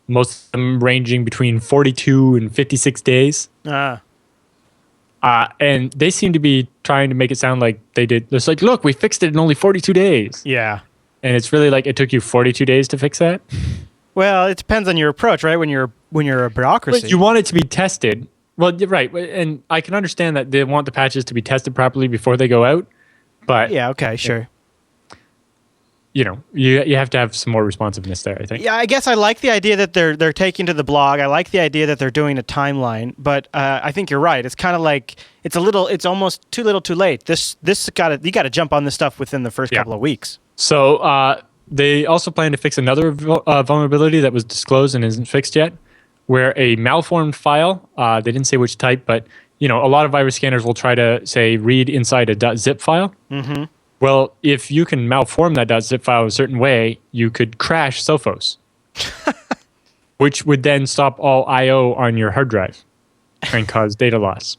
Most of them ranging between 42 and 56 days. And they seem to be trying to make it sound like they did. It's like, look, we fixed it in only 42 days. Yeah. And it's really like it took you 42 days to fix that. Well, it depends on your approach, right? When you're a bureaucracy. But you want it to be tested. Well, you're right. And I can understand that they want the patches to be tested properly before they go out. But yeah, okay, sure. You have to have some more responsiveness there, I think. Yeah, I guess I like the idea that they're taking to the blog. I like the idea that they're doing a timeline, but I think you're right. It's kind of like it's almost too little, too late. You got to jump on this stuff within the first couple of weeks. So they also plan to fix another vulnerability that was disclosed and isn't fixed yet, where a malformed file. They didn't say which type, but a lot of virus scanners will try to say read inside a .zip file. Mm-hmm. Well, if you can malform that .zip file a certain way, you could crash Sophos. which would then stop all I/O on your hard drive and cause data loss.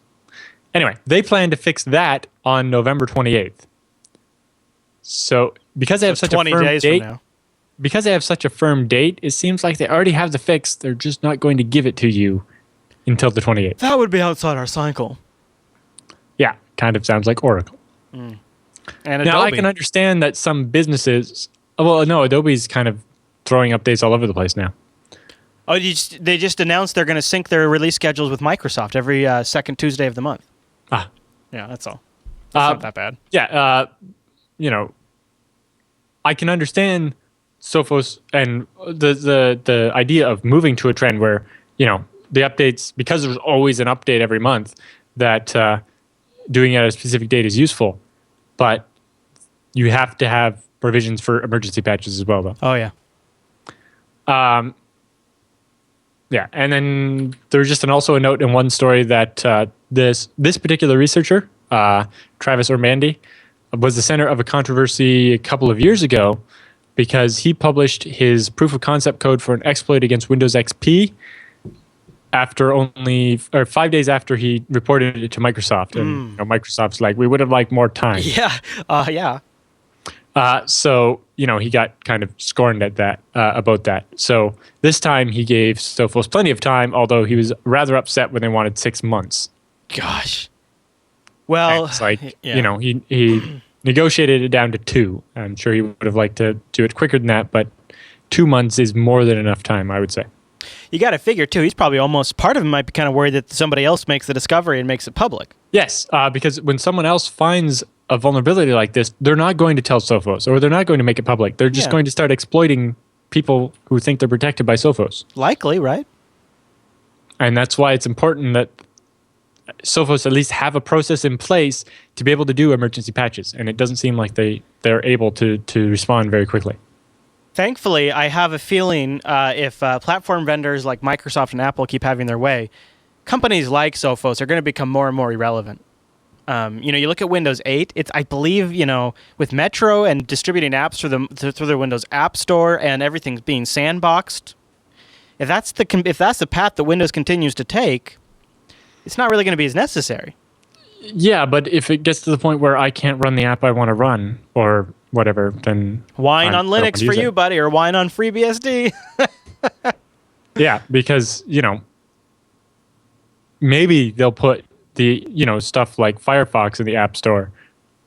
Anyway, they plan to fix that on November 28th. So because they have such a 20 firm days date, from now. because they have such a firm date, it seems like they already have the fix. They're just not going to give it to you until the 28th. That would be outside our cycle. Yeah, kind of sounds like Oracle. And Now, I Adobe. can understand that some businesses, well, no, Adobe's kind of throwing updates all over the place now. Oh, they just announced they're going to sync their release schedules with Microsoft every second Tuesday of the month. Ah. Yeah, that's all. That's not that bad. Yeah, I can understand Sophos and the idea of moving to a trend where, the updates, because there's always an update every month, that doing it at a specific date is useful. But you have to have provisions for emergency patches as well, though. Oh, yeah. Yeah, and then there's just also a note in one story that this particular researcher, Travis Ormandy, was the center of a controversy a couple of years ago because he published his proof of concept code for an exploit against Windows XP after 5 days after he reported it to Microsoft. And Microsoft's like, we would have liked more time. Yeah. Yeah. So, he got kind of scorned at that, about that. So this time he gave Sophos plenty of time, although he was rather upset when they wanted 6 months. Gosh. Well, And it's like, yeah. he negotiated it down to 2. I'm sure he would have liked to do it quicker than that, but 2 months is more than enough time, I would say. You got to figure, too, he's probably part of him might be kind of worried that somebody else makes the discovery and makes it public. Yes, because when someone else finds a vulnerability like this, they're not going to tell Sophos, or they're not going to make it public. They're just going to start exploiting people who think they're protected by Sophos. Likely, right? And that's why it's important that Sophos at least have a process in place to be able to do emergency patches. And it doesn't seem like they're able to respond very quickly. Thankfully, I have a feeling if platform vendors like Microsoft and Apple keep having their way, companies like Sophos are going to become more and more irrelevant. You look at Windows 8. It's, I believe, with Metro and distributing apps through the Windows App Store and everything's being sandboxed. If that's the path that Windows continues to take, it's not really going to be as necessary. Yeah, but if it gets to the point where I can't run the app I want to run or whatever, then Wine on Linux for you, buddy, or wine on FreeBSD. Yeah, because maybe they'll put the stuff like Firefox in the App Store,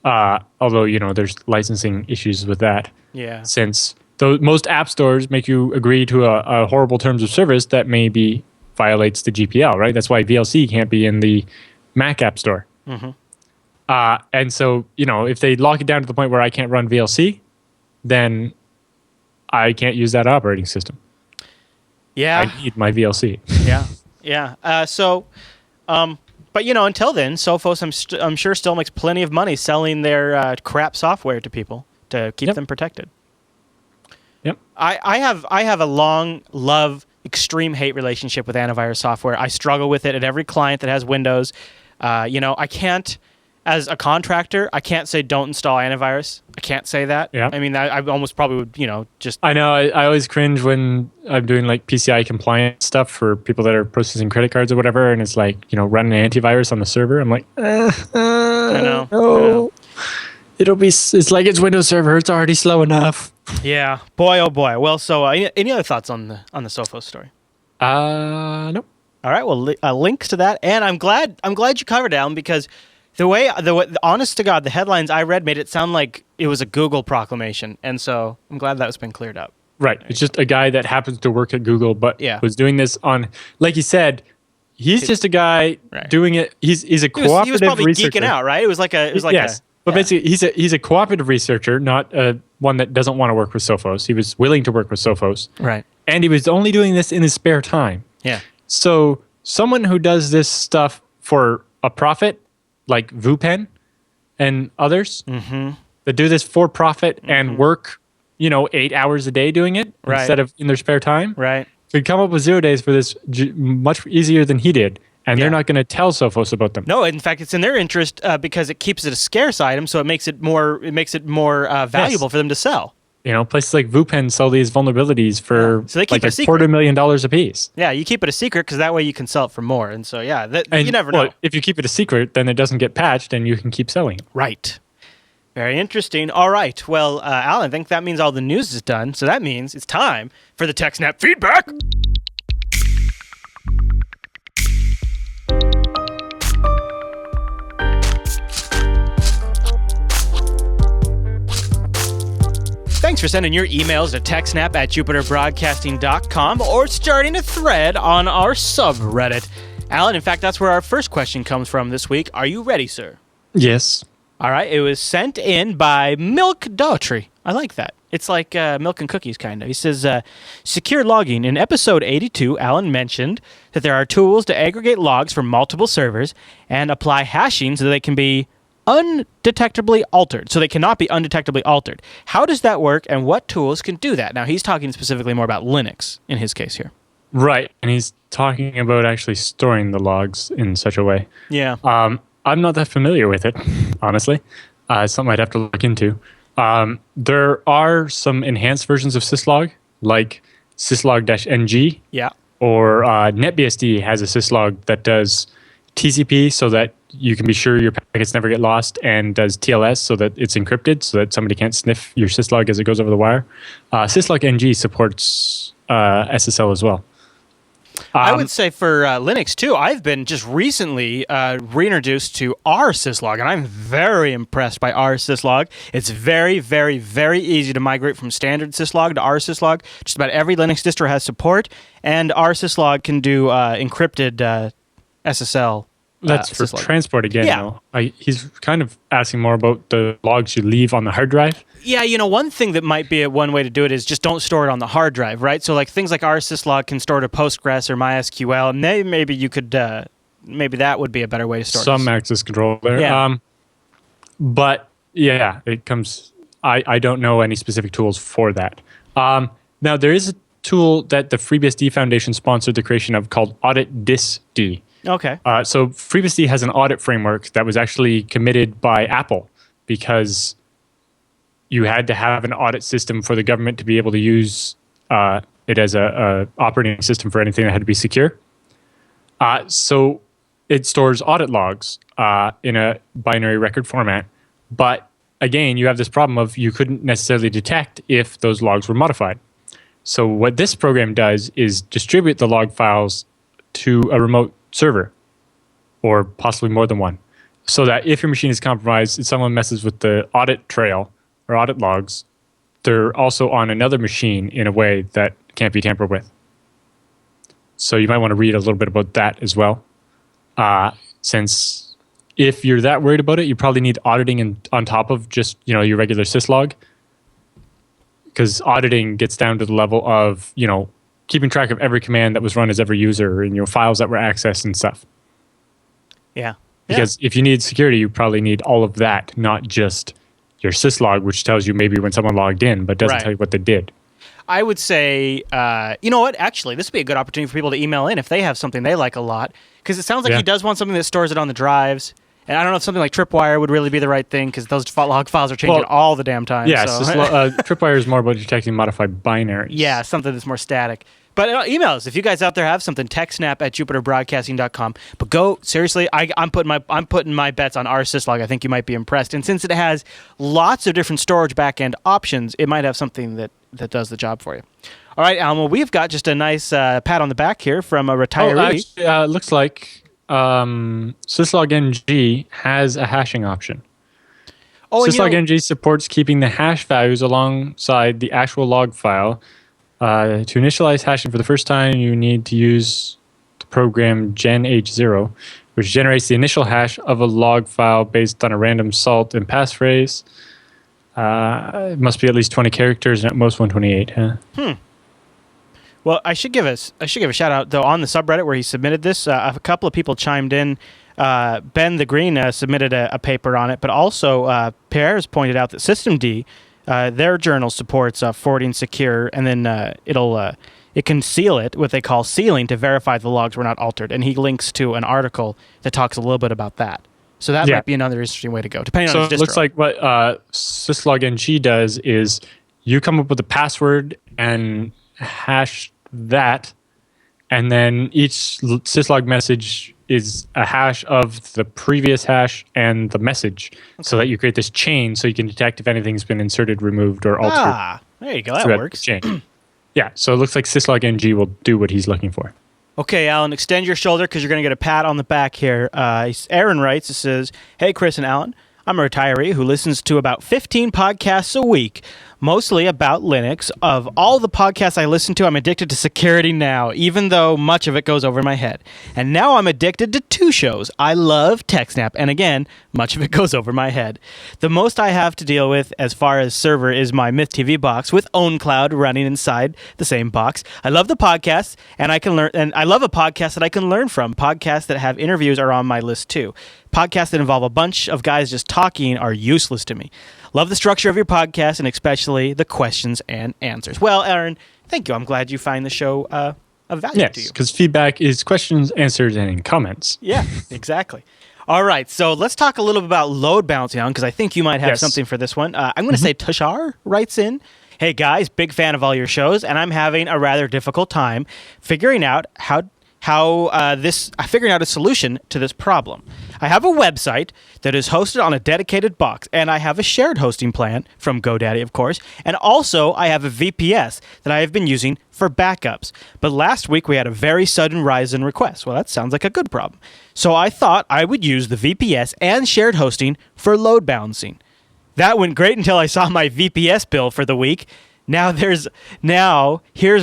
although there's licensing issues with that. Yeah. Since most app stores make you agree to a horrible terms of service that maybe violates the GPL, right? That's why VLC can't be in the Mac App Store. Mm-hmm. And so if they lock it down to the point where I can't run VLC, then I can't use that operating system. Yeah. I need my VLC. Yeah. But until then, Sophos, I'm sure, still makes plenty of money selling their crap software to people to keep them protected. Yep. I have a long extreme hate relationship with antivirus software. I struggle with it at every client that has Windows. I can't, as a contractor, I can't say don't install antivirus. I can't say that. Yeah. I mean, I almost probably would, just... I know. I always cringe when I'm doing like PCI compliant stuff for people that are processing credit cards or whatever, and it's like, running an antivirus on the server. I'm like, I know. No. It's like it's Windows Server. It's already slow enough. Yeah. Boy, oh boy. Well, so any other thoughts on the Sophos story? Nope. All right. Well, links to that, and I'm glad you covered it, Alan, because the way, honest to God, the headlines I read made it sound like it was a Google proclamation, and so I'm glad that's been cleared up. Right. It's just a guy that happens to work at Google, but was doing this on, like you said, he's just a guy doing it. He's a cooperative researcher. He was probably geeking out, right? It was like yes. But basically, he's a cooperative researcher, not one that doesn't want to work with Sophos. He was willing to work with Sophos. Right. And he was only doing this in his spare time. Yeah. So someone who does this stuff for a profit, like VuPen and others, that do this for profit and work, 8 hours a day doing it instead of in their spare time, could come up with 0 days for this much easier than he did. And they're not going to tell Sophos about them. No, in fact, it's in their interest because it keeps it a scarce item, so it makes it more valuable for them to sell. places like VuPen sell these vulnerabilities for So they keep like it a secret. $250,000 a piece. Yeah, you keep it a secret because that way you can sell it for more. And so, yeah, you never know. If you keep it a secret, then it doesn't get patched and you can keep selling it. Right. Very interesting. All right. Well, Alan, I think that means all the news is done. So that means it's time for the TechSNAP feedback. Thanks for sending your emails to techsnap@jupiterbroadcasting.com or starting a thread on our subreddit. Alan, in fact, that's where our first question comes from this week. Are you ready, sir? Yes. All right. It was sent in by Milk Daughtry. I like that. It's like milk and cookies, kind of. He says, secure logging. In episode 82, Alan mentioned that there are tools to aggregate logs from multiple servers and apply hashing so that they can be undetectably altered. So they cannot be undetectably altered. How does that work, and what tools can do that? Now, he's talking specifically more about Linux in his case here. Right. And he's talking about actually storing the logs in such a way. Yeah. I'm not that familiar with it, honestly. It's something I'd have to look into. There are some enhanced versions of syslog, like syslog-ng. Yeah. Or NetBSD has a syslog that does TCP so that you can be sure your packets never get lost, and does TLS so that it's encrypted so that somebody can't sniff your syslog as it goes over the wire. Syslog-ng supports SSL as well. I would say for Linux, too, I've been just recently reintroduced to rsyslog, and I'm very impressed by rsyslog. It's very, very, very easy to migrate from standard syslog to rsyslog. Just about every Linux distro has support, and rsyslog can do encrypted SSL. That's for syslog. transport again, Yeah. though. He's kind of asking more about the logs you leave on the hard drive. Yeah, one thing that might be one way to do it is just don't store it on the hard drive, right? So like things like rsyslog can store to Postgres or MySQL, and maybe you could, maybe that would be a better way to store Some access control there. Yeah. But yeah, it comes. I don't know any specific tools for that. Now there is a tool that the FreeBSD Foundation sponsored the creation of called Audit DisD. Okay. So FreeBSD has an audit framework that was actually committed by Apple because you had to have an audit system for the government to be able to use it as a operating system for anything that had to be secure. So it stores audit logs in a binary record format. But again, you have this problem of you couldn't necessarily detect if those logs were modified. So what this program does is distribute the log files to a remote server, or possibly more than one, so that if your machine is compromised, if someone messes with the audit trail or audit logs, they're also on another machine in a way that can't be tampered with. So you might want to read a little bit about that as well, since if you're that worried about it, you probably need auditing on top of just your regular syslog, because auditing gets down to the level of keeping track of every command that was run as every user and files that were accessed and stuff. Yeah. Because if you need security, you probably need all of that, not just your syslog, which tells you maybe when someone logged in, but doesn't tell you what they did. I would say, you know what? Actually, this would be a good opportunity for people to email in if they have something they like a lot, because it sounds like he does want something that stores it on the drives. And I don't know if something like Tripwire would really be the right thing, because those log files are changing all the damn time. Yeah, so. Tripwire is more about detecting modified binaries. Yeah, something that's more static. But email us if you guys out there have something. TechSNAP@jupiterbroadcasting.com. But go seriously. I'm putting my bets on rsyslog. I think you might be impressed. And since it has lots of different storage backend options, it might have something that does the job for you. All right, Alan. Well, we've got just a nice pat on the back here from a retiree. It looks like syslog-ng has a hashing option. Syslog-ng supports keeping the hash values alongside the actual log file. To initialize hashing for the first time, you need to use the program genH0, which generates the initial hash of a log file based on a random salt and passphrase. It must be at least 20 characters and at most 128. Well, I should give a shout out though on the subreddit where he submitted this. A couple of people chimed in. Ben the Green submitted a paper on it, but also Pierre has pointed out that systemd, their journal supports forwarding secure, and then it can seal it, what they call sealing, to verify the logs were not altered. And he links to an article that talks a little bit about that. So that might be another interesting way to go, depending on his distro. So it looks like what syslog-ng does is you come up with a password and hash that, and then each syslog message is a hash of the previous hash and the message, so that you create this chain so you can detect if anything's been inserted, removed, or altered. Ah, there you go. That works. Chain. Yeah, so it looks like syslog ng will do what he's looking for. Okay, Alan, extend your shoulder because you're going to get a pat on the back here. Aaron writes, it says, "Hey, Chris and Alan, I'm a retiree who listens to about 15 podcasts a week, mostly about Linux. Of all the podcasts I listen to, I'm addicted to security now, even though much of it goes over my head. And now I'm addicted to 2 shows. I love TechSNAP, and again, much of it goes over my head. The most I have to deal with as far as server is my Myth TV box with OwnCloud running inside the same box. I love the podcasts, and I love a podcast that I can learn from. Podcasts that have interviews are on my list too. Podcasts that involve a bunch of guys just talking are useless to me. Love the structure of your podcast and especially the questions and answers." Well, Aaron, thank you. I'm glad you find the show of value to you. Yes, because feedback is questions, answers, and comments. Yeah, exactly. All right, so let's talk a little bit about load balancing, because I think you might have something for this one. I'm going to say Tushar writes in, "Hey guys, big fan of all your shows, and I'm having a rather difficult time figuring out figuring out a solution to this problem. I have a website that is hosted on a dedicated box, and I have a shared hosting plan from GoDaddy, of course, and also I have a VPS that I have been using for backups. But last week we had a very sudden rise in requests. Well, that sounds like a good problem. So I thought I would use the VPS and shared hosting for load balancing. That went great until I saw my VPS bill for the week. Now here's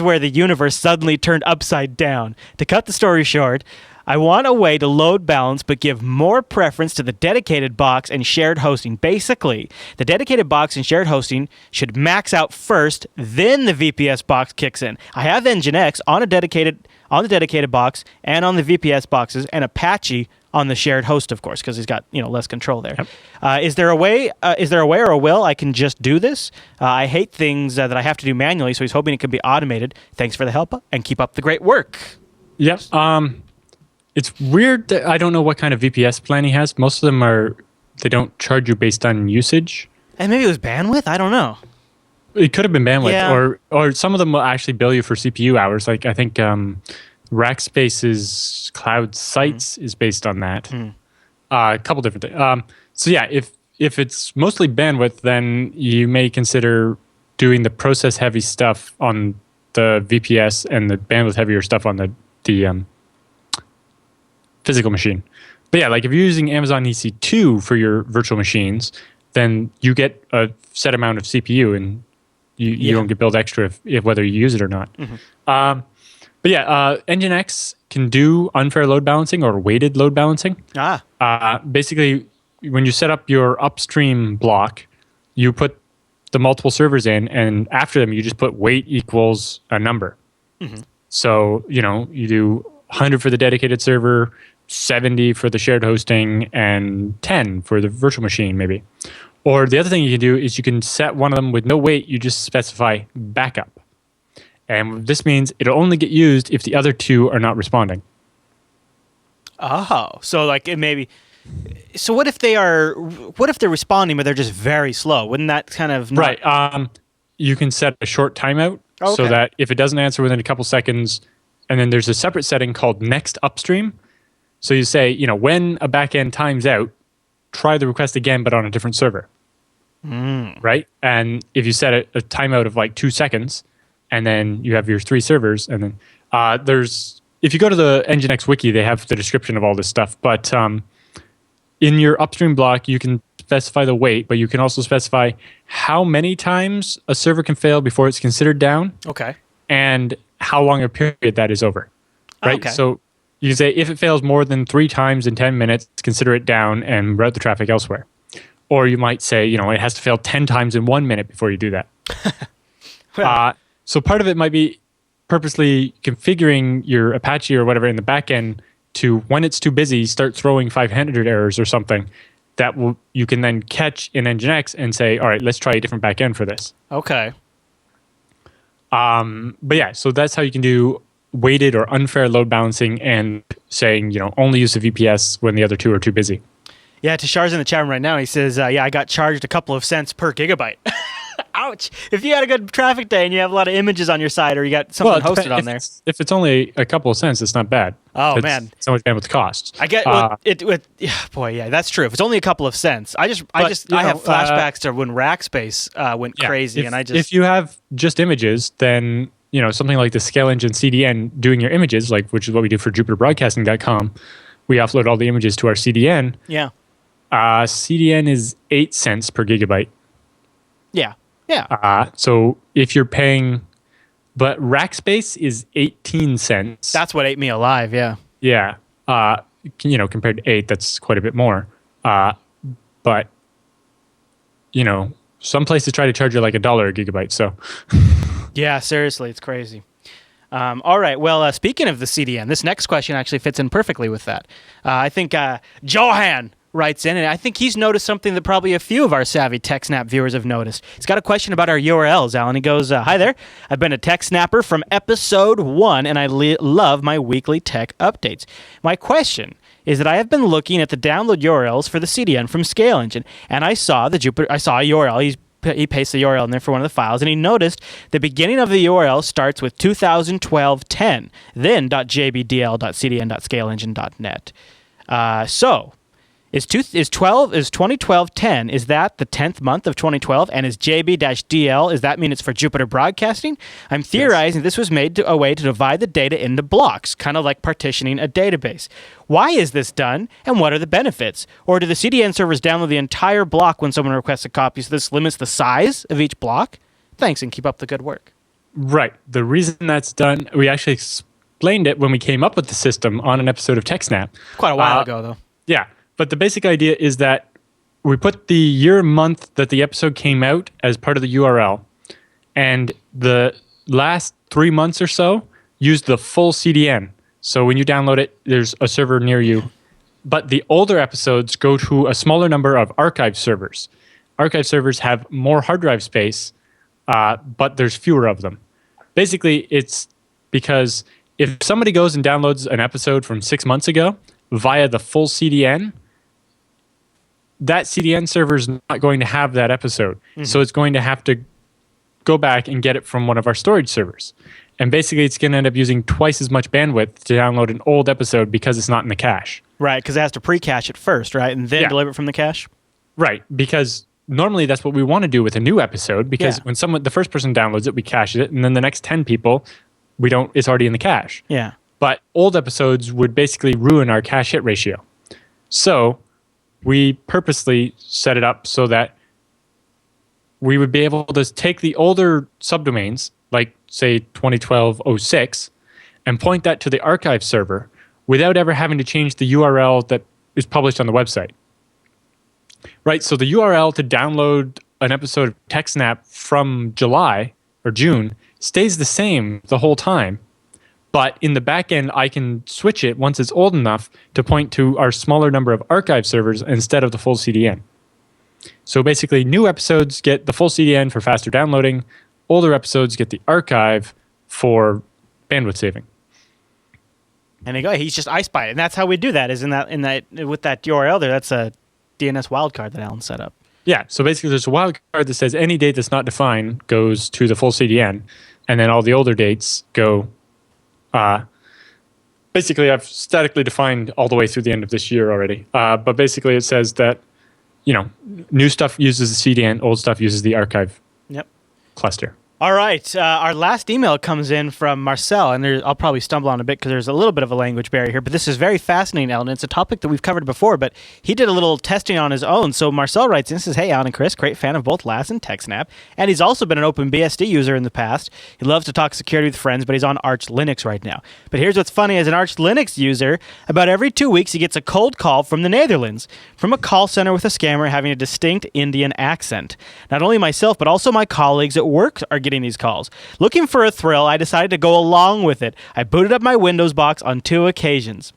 where the universe suddenly turned upside down. To cut the story short, I want a way to load balance but give more preference to the dedicated box and shared hosting. Basically, the dedicated box and shared hosting should max out first, then the VPS box kicks in. I have Nginx on the dedicated box and on the VPS boxes, and Apache on the shared host, of course, because he's got less control there. Yep. Is there a way or a will I can just do this? I hate things that I have to do manually, so he's hoping it can be automated. Thanks for the help and keep up the great work." Yep. It's weird that I don't know what kind of VPS plan he has. Most of them they don't charge you based on usage. And maybe it was bandwidth? I don't know. It could have been bandwidth, Yeah. or some of them will actually bill you for CPU hours. Like I think Rackspace's Cloud Sites is based on that. A couple different things. So yeah, if it's mostly bandwidth, then you may consider doing the process heavy stuff on the VPS and the bandwidth heavier stuff on the physical machine. But yeah, like if you're using Amazon EC2 for your virtual machines, then you get a set amount of CPU and you don't get billed extra if whether you use it or not. But yeah, Nginx can do unfair load balancing or weighted load balancing. Basically, when you set up your upstream block, you put the multiple servers in, and after them, you just put weight equals a number. So, you do 100 for the dedicated server, 70 for the shared hosting, and 10 for the virtual machine, maybe. Or the other thing you can do is you can set one of them with no weight. You just specify backup. And this means it'll only get used if the other 2 are not responding. Oh, so like it maybe. So what if they're responding but they're just very slow? Wouldn't that kind of Right? You can set a short timeout so that if it doesn't answer within a couple seconds, and then there's a separate setting called next upstream. So you say, when a backend times out, try the request again but on a different server. Right? And if you set a timeout of like 2 seconds, and then you have your 3 servers, and then if you go to the Nginx wiki, they have the description of all this stuff. But in your upstream block, you can specify the weight, but you can also specify how many times a server can fail before it's considered down. Okay. And how long a period that is over. Right? Okay. So you can say if it fails more than 3 times in 10 minutes, consider it down and route the traffic elsewhere. Or you might say, it has to fail 10 times in 1 minute before you do that. So part of it might be purposely configuring your Apache or whatever in the backend to, when it's too busy, start throwing 500 errors or something that you can then catch in Nginx and say, all right, let's try a different backend for this. Okay. But yeah, so that's how you can do weighted or unfair load balancing and saying, only use the VPS when the other 2 are too busy. Yeah, Tashar's in the chat room right now. He says, I got charged a couple of cents per gigabyte. Ouch. If you had a good traffic day and you have a lot of images on your site or you got something hosted on there. If it's only a couple of cents, it's not bad. Oh, man. So much bandwidth costs. I get yeah, that's true. If it's only a couple of cents. I have flashbacks to when Rackspace went crazy. If you have just images, then something like the Scale Engine CDN doing your images, which is what we do for JupyterBroadcasting.com, we upload all the images to our CDN. Yeah. CDN is 8 cents per gigabyte. Yeah. Yeah. So if you're paying, but Rackspace is 18 cents. That's what ate me alive. Yeah. Yeah. Compared to 8, that's quite a bit more. But some places try to charge you like $1 a gigabyte. So. Yeah, seriously, it's crazy. All right. Well, speaking of the CDN, this next question actually fits in perfectly with that. I think Johan writes in, and I think he's noticed something that probably a few of our savvy TechSNAP viewers have noticed. He's got a question about our URLs, Alan. He goes, hi there. I've been a TechSNAPper from episode 1, and I love my weekly tech updates. My question is that I have been looking at the download URLs for the CDN from Scale Engine, and I saw a URL. He pastes the URL in there for one of the files, and he noticed the beginning of the URL starts with 2012-10, then .jbdl.cdn.scaleengine.net. So, is 2012-10, is that the 10th month of 2012? And is JB-DL, does that mean it's for Jupiter Broadcasting? I'm theorizing this was made a way to divide the data into blocks, kind of like partitioning a database. Why is this done, and what are the benefits? Or do the CDN servers download the entire block when someone requests a copy, so this limits the size of each block? Thanks, and keep up the good work. Right. The reason that's done, we actually explained it when we came up with the system on an episode of TechSNAP. Quite a while ago, though. Yeah. But the basic idea is that we put the year and month that the episode came out as part of the URL, and the last 3 months or so use the full CDN. So when you download it, there's a server near you. But the older episodes go to a smaller number of archive servers. Archive servers have more hard drive space, but there's fewer of them. Basically, it's because if somebody goes and downloads an episode from 6 months ago via the full CDN, that CDN server is not going to have that episode. Mm-hmm. So it's going to have to go back and get it from one of our storage servers. And basically, it's going to end up using twice as much bandwidth to download an old episode because it's not in the cache. Right, because it has to pre-cache it first, right? And then deliver it from the cache? Right, because normally that's what we want to do with a new episode, because when the first person downloads it, we cache it, and then the next 10 people, it's already in the cache. Yeah. But old episodes would basically ruin our cache hit ratio. So we purposely set it up so that we would be able to take the older subdomains, like say 2012-06, and point that to the archive server without ever having to change the URL that is published on the website. Right, so the URL to download an episode of TechSNAP from July or June stays the same the whole time. But in the back end, I can switch it once it's old enough to point to our smaller number of archive servers instead of the full CDN. So basically, new episodes get the full CDN for faster downloading. Older episodes get the archive for bandwidth saving. And he's just I spy it, and that's how we do that. Is in that with that URL there. That's a DNS wildcard that Alan set up. Yeah. So basically, there's a wildcard that says any date that's not defined goes to the full CDN, and then all the older dates go. Basically, I've statically defined all the way through the end of this year already. But basically, it says that, new stuff uses the CDN, old stuff uses the archive cluster. All right. Our last email comes in from Marcel, and I'll probably stumble on a bit because there's a little bit of a language barrier here, but this is very fascinating, Alan. It's a topic that we've covered before, but he did a little testing on his own. So Marcel writes in and says, hey, Alan and Chris, great fan of both LAS and TechSNAP, and he's also been an OpenBSD user in the past. He loves to talk security with friends, but he's on Arch Linux right now. But here's what's funny. As an Arch Linux user, about every 2 weeks, he gets a cold call from the Netherlands, from a call center with a scammer having a distinct Indian accent. Not only myself, but also my colleagues at work are getting these calls. Looking for a thrill, I decided to go along with it. I booted up my Windows box on 2 occasions.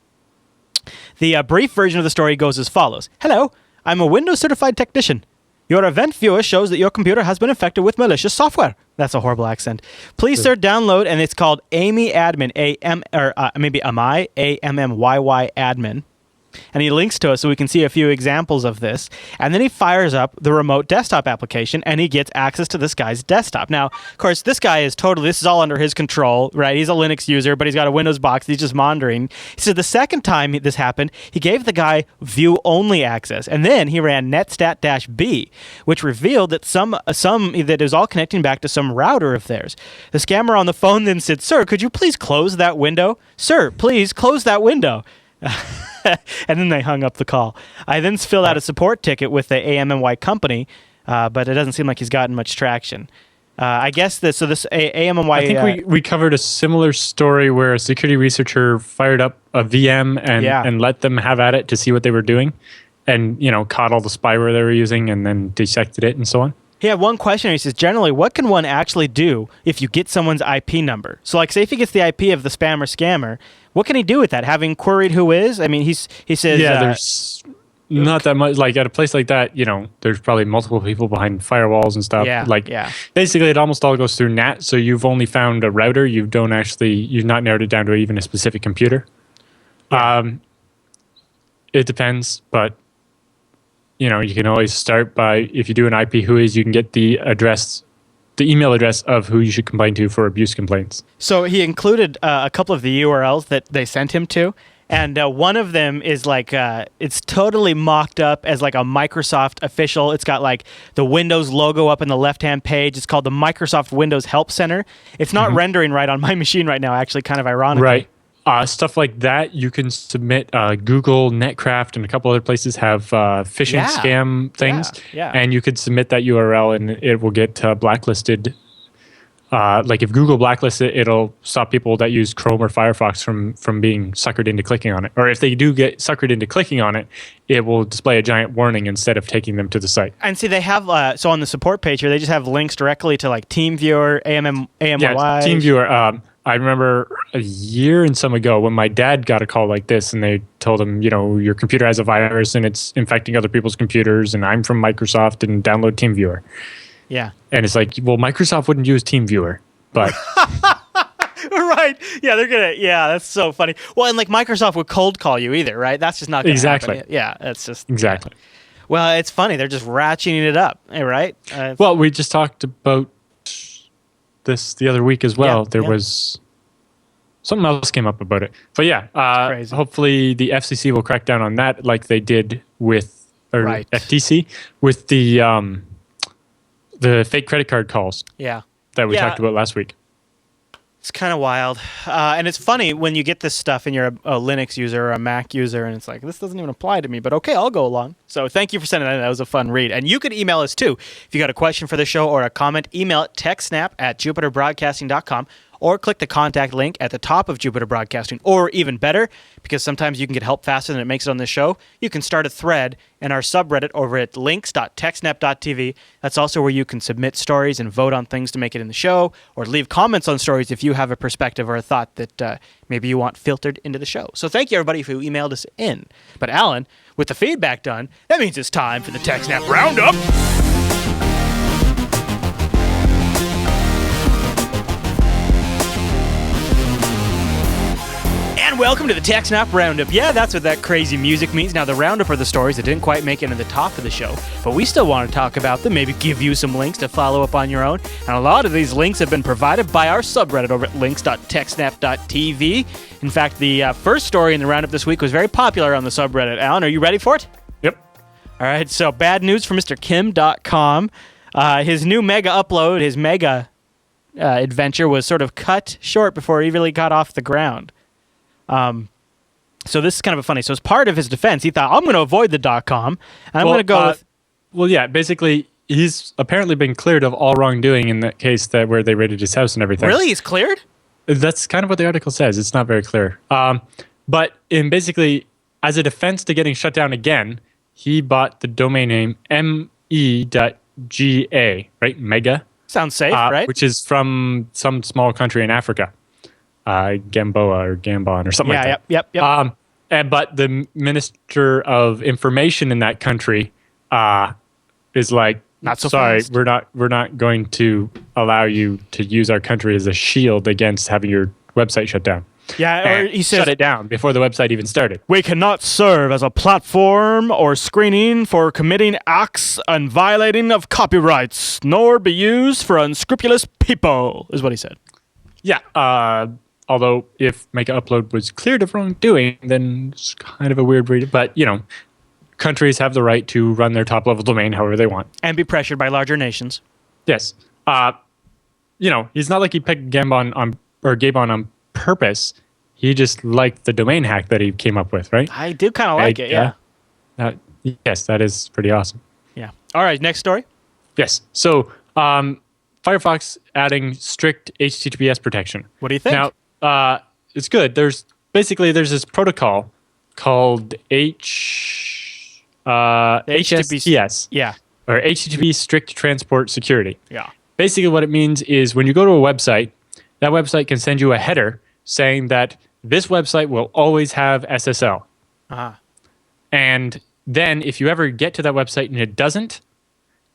The brief version of the story goes as follows. Hello, I'm a Windows certified technician. Your event viewer shows that your computer has been infected with malicious software. That's a horrible accent. Please, sir, download, and it's called AMI Admin, maybe AMI, AMMYY Admin. and he links to us so we can see a few examples of this. And then he fires up the remote desktop application, and he gets access to this guy's desktop. Now, of course, this guy is this is all under his control, right? He's a Linux user, but he's got a Windows box. He's just monitoring. He said the second time this happened, he gave the guy view-only access, and then he ran netstat-b, which revealed that that it was all connecting back to some router of theirs. The scammer on the phone then said, "Sir, could you please close that window? Sir, please close that window." And then they hung up the call. I then filled out a support ticket with the AMMY company, but it doesn't seem like he's gotten much traction. I guess this AMMY... I think we covered a similar story where a security researcher fired up a VM and let them have at it to see what they were doing, and caught all the spyware they were using and then dissected it and so on. He had one question. He says, generally, what can one actually do if you get someone's IP number? So, say if he gets the IP of the spam or scammer, what can he do with that? Having queried who is? I mean, he says... Yeah, there's not that much. Like, at a place like that, there's probably multiple people behind firewalls and stuff. Basically, it almost all goes through NAT, so you've only found a router. You've not narrowed it down to even a specific computer. Yeah. It depends, but... you can always start by, if you do an IP whois, you can get the email address of who you should complain to for abuse complaints. So he included a couple of the URLs that they sent him to, and one of them is it's totally mocked up as a Microsoft official. It's got the Windows logo up in the left-hand page. It's called the Microsoft Windows Help Center. It's not rendering right on my machine right now, actually, kind of ironically. Right. Stuff like that, you can submit. Google, Netcraft, and a couple other places have phishing scam things. Yeah. And you could submit that URL and it will get blacklisted. If Google blacklists it, it'll stop people that use Chrome or Firefox from being suckered into clicking on it. Or if they do get suckered into clicking on it, it will display a giant warning instead of taking them to the site. And see, they have, so on the support page here, they just have links directly to TeamViewer, AMMY. Yeah, TeamViewer. I remember a year and some ago when my dad got a call like this, and they told him, your computer has a virus and it's infecting other people's computers, and I'm from Microsoft, and download TeamViewer. Yeah. And it's Microsoft wouldn't use TeamViewer, but... Right. Yeah, they're going to... Yeah, that's so funny. Well, and Microsoft would cold call you either, right? That's just not going to happen. Yeah, that's just... Exactly. Well, it's funny. They're just ratcheting it up, right? Well, we just talked about this the other week as well. There was something else came up about it, but hopefully the FCC will crack down on that like they did with FTC with the fake credit card calls that we talked about last week. It's kind of wild, and it's funny when you get this stuff and you're a Linux user or a Mac user, and it's this doesn't even apply to me, but okay, I'll go along. So thank you for sending that. That was a fun read. And you can email us too. If you got a question for the show or a comment, email it techsnap@jupiterbroadcasting.com, or click the contact link at the top of Jupiter Broadcasting. Or even better, because sometimes you can get help faster than it makes it on the show, you can start a thread in our subreddit over at links.techsnap.tv. That's also where you can submit stories and vote on things to make it in the show, or leave comments on stories if you have a perspective or a thought that maybe you want filtered into the show. So thank you, everybody, who emailed us in. But Alan, with the feedback done, that means it's time for the TechSNAP Roundup. And welcome to the TechSNAP Roundup. Yeah, that's what that crazy music means. Now, the Roundup are the stories that didn't quite make it to the top of the show, but we still want to talk about them, maybe give you some links to follow up on your own. And a lot of these links have been provided by our subreddit over at links.techsnap.tv. In fact, the first story in the Roundup this week was very popular on the subreddit. Alan, are you ready for it? Yep. All right, so bad news for Mr. Kim.com. His new mega upload, his mega adventure was sort of cut short before he really got off the ground. So this is kind of funny. So as part of his defense, he thought, I'm going to avoid the .com, and I'm going to go with... Well, yeah, basically, he's apparently been cleared of all wrongdoing in that case where they raided his house and everything. Really? He's cleared? That's kind of what the article says. It's not very clear. But basically, as a defense to getting shut down again, he bought the domain name me.ga, right? Mega. Sounds safe, right? Which is from some small country in Africa. Gamboa or Gambon or something like that. Yep. But the Minister of Information in that country is like, not so sorry, fast. we're not going to allow you to use our country as a shield against having your website shut down. Yeah, or and he says, shut it down before the website even started. we cannot serve as a platform or screening for committing acts and violating of copyrights, nor be used for unscrupulous people, is what he said. Yeah. Although if make upload was cleared of wrongdoing, then it's kind of a weird read. But, countries have the right to run their top level domain however they want. And be pressured by larger nations. Yes. He's not like he picked Gambon on purpose. He just liked the domain hack that he came up with, right? I do kind of like it, yeah. Yes, that is pretty awesome. Yeah. All right, next story. Yes. So, Firefox adding strict HTTPS protection. What do you think? Now, it's good. There's this protocol called HTTPS. Yeah. Or HTTP Strict Transport Security. Yeah. Basically, what it means is when you go to a website, that website can send you a header saying that this website will always have SSL. Uh-huh. And then if you ever get to that website and it doesn't,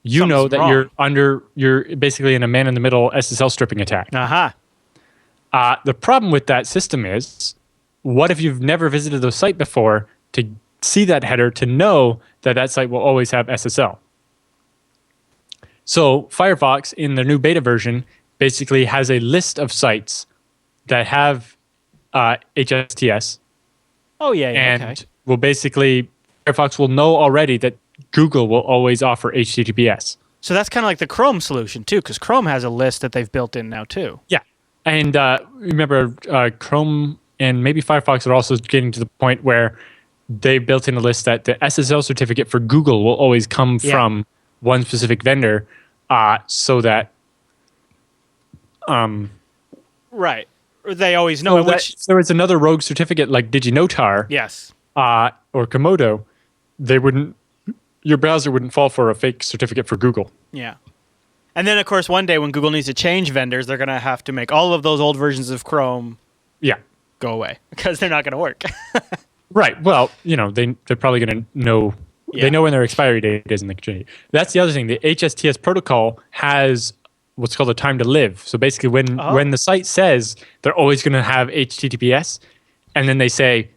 you Something's know that wrong. you're basically in a man-in-the-middle SSL stripping attack. Uh-huh. The problem with that system is, what if you've never visited the site before to see that header to know that that site will always have SSL? So Firefox, in the new beta version, basically has a list of sites that have HSTS. Oh, yeah, and okay. will basically, Firefox will know already that Google will always offer HTTPS. So that's kind of like the Chrome solution, too, because Chrome has a list that they've built in now, too. Yeah. And remember, Chrome and maybe Firefox are also getting to the point where they built in a list that the SSL certificate for Google will always come from one specific vendor, so that Right. They always know which. if there was another rogue certificate like DigiNotar, Yes. or Komodo, your browser wouldn't fall for a fake certificate for Google. Yeah. And then, of course, one day when Google needs to change vendors, they're going to have to make all of those old versions of Chrome go away because they're not going to work. Right. Well, they're probably going to know. Yeah. They know when their expiry date is, and they can change it. That's the other thing. The HSTS protocol has what's called a time to live. So basically, when the site says they're always going to have HTTPS, and then they say,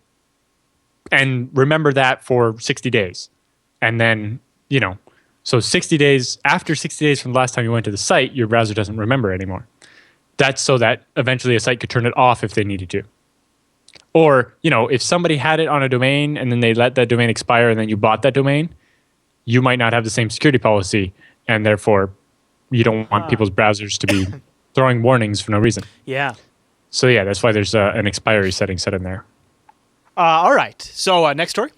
and remember that for 60 days, and then so 60 days after 60 days from the last time you went to the site, your browser doesn't remember anymore. That's so that eventually a site could turn it off if they needed to. Or, if somebody had it on a domain and then they let that domain expire and then you bought that domain, you might not have the same security policy, and therefore you don't want people's browsers to be throwing warnings for no reason. Yeah. So yeah, that's why there's an expiry setting set in there. All right. So next story.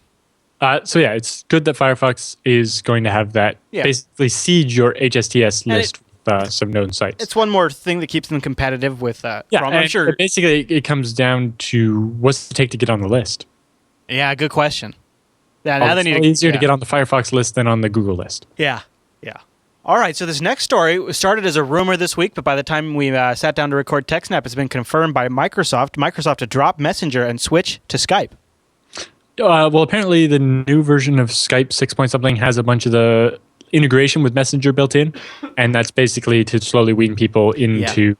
So yeah, it's good that Firefox is going to have that basically siege your HSTS list with some known sites. It's one more thing that keeps them competitive with Chrome. I'm sure. Basically, it comes down to what's it take to get on the list. Yeah, good question. Yeah, now it's easier to get on the Firefox list than on the Google list. Yeah. All right, so this next story started as a rumor this week, but by the time we sat down to record TechSNAP, it's been confirmed by Microsoft. Microsoft to drop Messenger and switch to Skype. Well, apparently the new version of Skype 6 point something has a bunch of the integration with Messenger built in, and that's basically to slowly wean people into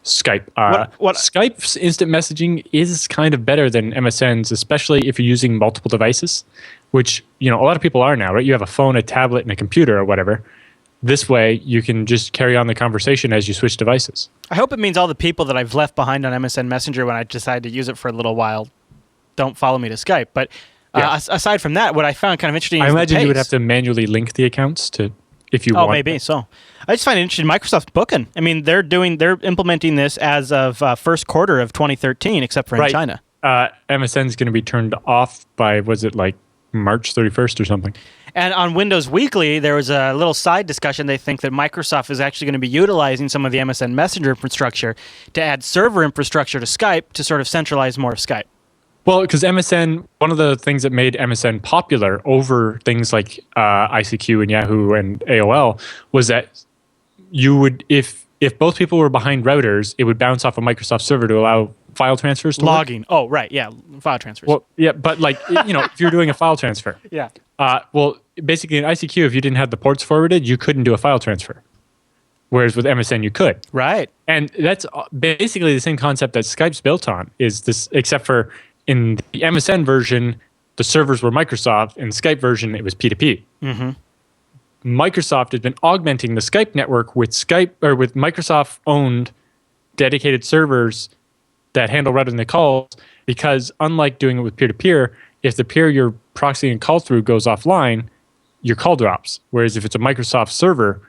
Skype. Skype's instant messaging is kind of better than MSN's, especially if you're using multiple devices, which a lot of people are now, right? You have a phone, a tablet, and a computer or whatever. This way, you can just carry on the conversation as you switch devices. I hope it means all the people that I've left behind on MSN Messenger when I decide to use it for a little while don't follow me to Skype. But aside from that, what I found kind of interesting is I imagine the pace. You would have to manually link the accounts to if you want. Oh, maybe so. I just find it interesting. Microsoft's booking. I mean, they're implementing this as of first quarter of 2013, except for in China. MSN is going to be turned off by, was it like March 31st or something? And on Windows Weekly, there was a little side discussion. They think that Microsoft is actually going to be utilizing some of the MSN Messenger infrastructure to add server infrastructure to Skype to sort of centralize more of Skype. Well, because MSN, one of the things that made MSN popular over things like ICQ and Yahoo and AOL was that you would, if both people were behind routers, it would bounce off a Microsoft server to allow file transfers to logging. work. Oh, right. Yeah. File transfers. Well, yeah, but like, if you're doing a file transfer. Yeah. Well, basically in ICQ, if you didn't have the ports forwarded, you couldn't do a file transfer. whereas with MSN you could. Right. And that's basically the same concept that Skype's built on, is this, except for in the MSN version, the servers were Microsoft. In the Skype version, it was P2P. Mm-hmm. Microsoft has been augmenting the Skype network with Microsoft-owned dedicated servers that handle routing the calls, because unlike doing it with peer-to-peer, if the peer you're proxying a call through goes offline, your call drops. Whereas if it's a Microsoft server,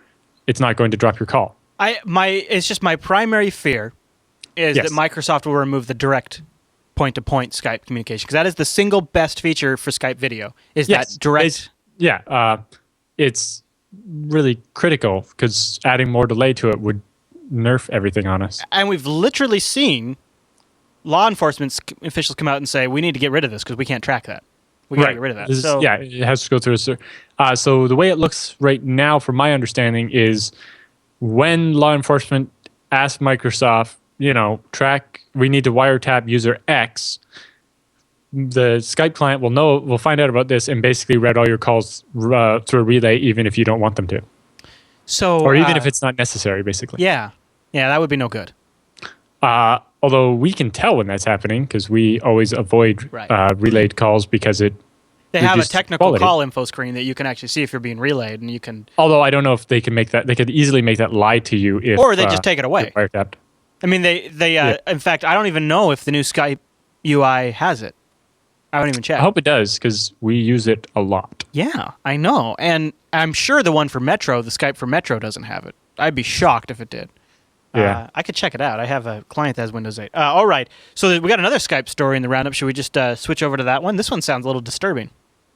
it's not going to drop your call. It's just my primary fear is that Microsoft will remove the direct point-to-point Skype communication, because that is the single best feature for Skype video, is that direct. It's really critical, because adding more delay to it would nerf everything on us. And we've literally seen law enforcement officials come out and say, we need to get rid of this because we can't track that. We got to get rid of that. It has to go through so the way it looks right now, from my understanding, is when law enforcement asks Microsoft, we need to wiretap user X, the Skype client will find out about this and basically route all your calls through a relay, even if you don't want them to. So, or even if it's not necessary, basically. Yeah, that would be no good. Although we can tell when that's happening, because we always avoid relayed calls, because they have a technical call info screen that you can actually see if you're being relayed, and you can. Although I don't know if they can make that. They could easily make that lie to you if. Or they just take it away. Wiretapped. I mean, in fact, I don't even know if the new Skype UI has it. I don't even check. I hope it does, because we use it a lot. Yeah, I know. And I'm sure the one for Metro, the Skype for Metro, doesn't have it. I'd be shocked if it did. Yeah. I could check it out. I have a client that has Windows 8. All right. So we got another Skype story in the roundup. Should we just switch over to that one? This one sounds a little disturbing.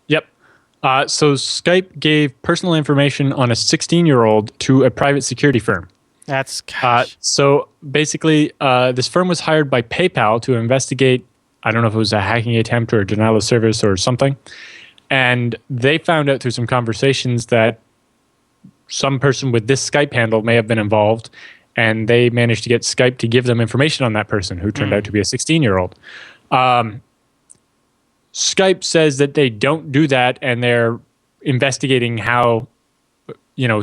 Yep. So Skype gave personal information on a 16-year-old to a private security firm. That's gosh. So basically, this firm was hired by PayPal to investigate, I don't know if it was a hacking attempt or a denial of service or something. And they found out through some conversations that some person with this Skype handle may have been involved, and they managed to get Skype to give them information on that person, who turned out to be a 16-year-old. Skype says that they don't do that, and they're investigating how,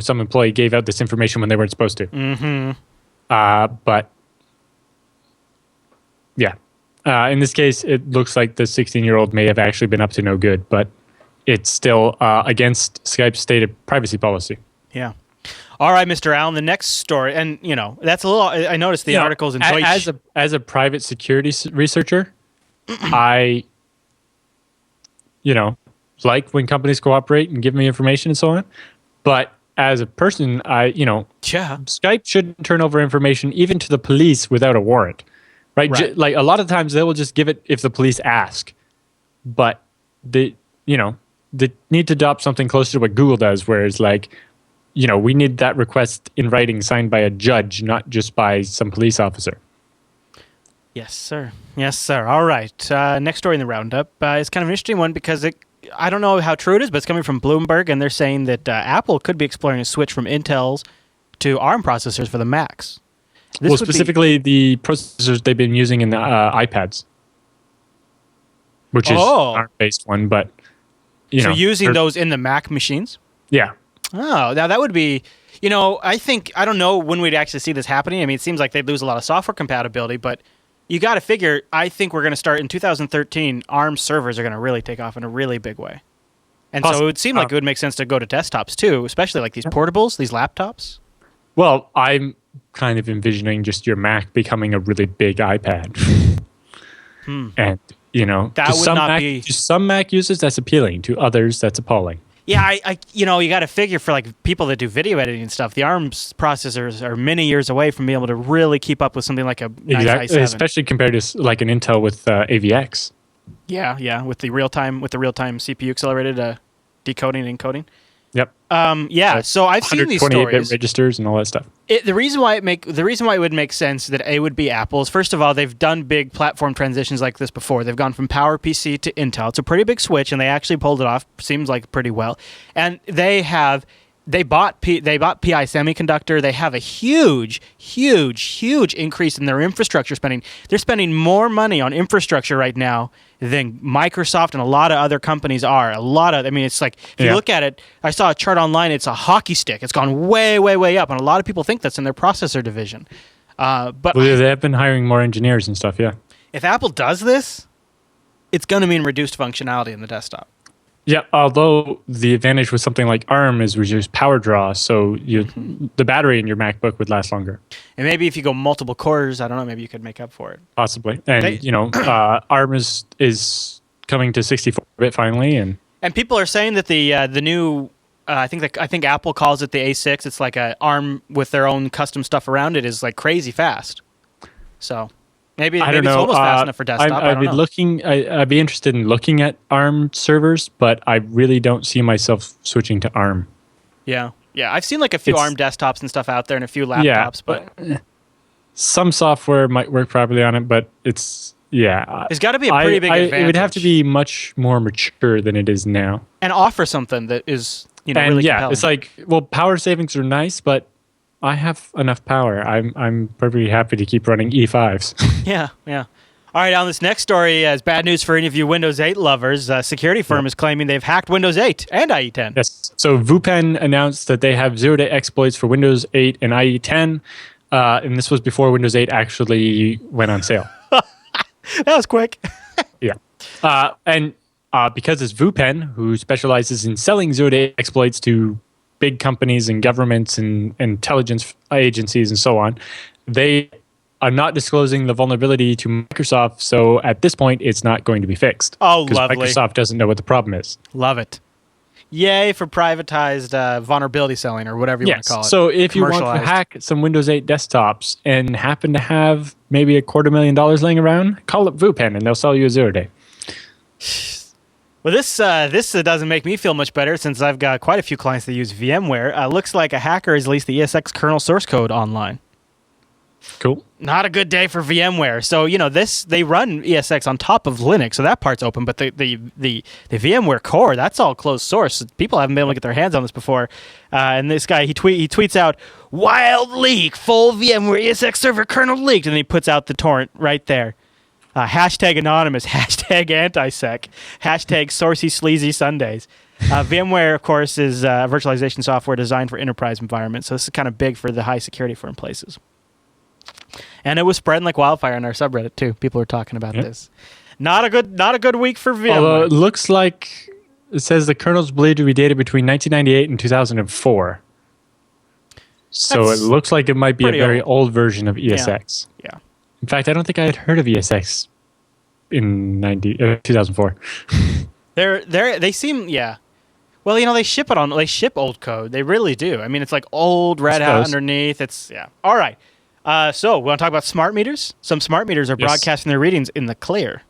some employee gave out this information when they weren't supposed to. Mm-hmm. But yeah, in this case, it looks like the 16-year-old may have actually been up to no good, but it's still against Skype's stated privacy policy. Yeah. All right, Mr. Allen, the next story, and that's a little. I noticed the articles in Deutsch. As a private security researcher, I, like when companies cooperate and give me information and so on. But as a person, Skype shouldn't turn over information even to the police without a warrant, right? Like a lot of times they will just give it if the police ask, but they need to adopt something closer to what Google does, whereas we need that request in writing signed by a judge, not just by some police officer. Yes, sir. Yes, sir. All right. Next story in the roundup is kind of an interesting one, because I don't know how true it is, but it's coming from Bloomberg, and they're saying that Apple could be exploring a switch from Intel's to ARM processors for the Macs. Specifically the processors they've been using in the iPads, which is an ARM-based one, but so using those in the Mac machines? Yeah. Oh, now that would be, I don't know when we'd actually see this happening. I mean, it seems like they'd lose a lot of software compatibility, but you got to figure, I think we're going to start in 2013, ARM servers are going to really take off in a really big way. And so it would seem like it would make sense to go to desktops too, especially like these portables, these laptops. Well, I'm kind of envisioning just your Mac becoming a really big iPad. And, that would not be... To some Mac users, that's appealing. To others, that's appalling. Yeah, you got to figure for people that do video editing and stuff, the ARM processors are many years away from being able to really keep up with something like a nice i7. Especially compared to like an Intel with AVX. Yeah, with the real time CPU accelerated decoding and encoding. Yep. So I've seen these stories. 128-bit registers and all that stuff. The reason why it would make sense that it would be Apple is, first of all, they've done big platform transitions like this before. They've gone from PowerPC to Intel. It's a pretty big switch, and they actually pulled it off. Seems like pretty well. And they have they bought PI Semiconductor. They have a huge increase in their infrastructure spending. They're spending more money on infrastructure right now than Microsoft and a lot of other companies are. It's like, if you look at it, I saw a chart online, it's a hockey stick. It's gone way, way, way up, and a lot of people think that's in their processor division. But they have been hiring more engineers and stuff, yeah. If Apple does this, it's going to mean reduced functionality in the desktop. Yeah, although the advantage with something like ARM is reduced power draw, so the battery in your MacBook would last longer. And maybe if you go multiple cores, I don't know, maybe you could make up for it. Possibly. And, ARM is coming to 64-bit finally. And people are saying that the new, I think Apple calls it the A6, it's like a ARM with their own custom stuff around it, is like crazy fast. So... Maybe it's almost fast enough for desktop. I'd be interested in looking at ARM servers, but I really don't see myself switching to ARM. Yeah. I've seen like a few ARM desktops and stuff out there and a few laptops, but some software might work properly on it, but it's there's got to be a pretty big advantage. It would have to be much more mature than it is now, and offer something that is really compelling. It's like, well, power savings are nice, but I have enough power. I'm perfectly happy to keep running E5s. Yeah. All right, on this next story, as bad news for any of you Windows 8 lovers, a security firm is claiming they've hacked Windows 8 and IE10. Yes. So Vupen announced that they have zero-day exploits for Windows 8 and IE10, and this was before Windows 8 actually went on sale. That was quick. Yeah. And because it's Vupen, who specializes in selling zero-day exploits to big companies and governments and intelligence agencies and so on, they are not disclosing the vulnerability to Microsoft. So at this point, it's not going to be fixed. Oh, because lovely. Microsoft doesn't know what the problem is. Love it. Yay for privatized vulnerability selling, or whatever you want to call it. So if you want to hack some Windows 8 desktops and happen to have maybe $250,000 laying around, call up Vupen and they'll sell you a zero-day. Well, this doesn't make me feel much better, since I've got quite a few clients that use VMware. Looks like a hacker has leased the ESX kernel source code online. Cool. Not a good day for VMware. So, they run ESX on top of Linux, so that part's open, but the VMware core, that's all closed source. People haven't been able to get their hands on this before. And this guy, he tweets out, "Wild leak, full VMware ESX server kernel leaked," and then he puts out the torrent right there. Hashtag anonymous, hashtag anti-sec, hashtag sourcey sleazy Sundays. VMware, of course, is virtualization software designed for enterprise environments, so this is kind of big for the high security firm places. And it was spreading like wildfire on our subreddit too. People were talking about this. Not a good week for VMware. Although it looks like it says the kernel's believed to be dated between 1998 and 2004. So it looks like it might be a very old version of ESX. Yeah. In fact, I don't think I had heard of ESX in 2004. They seem, Well, they ship old code. They really do. I mean, it's like old Red Hat underneath. All right. So we want to talk about smart meters. Some smart meters are broadcasting their readings in the clear.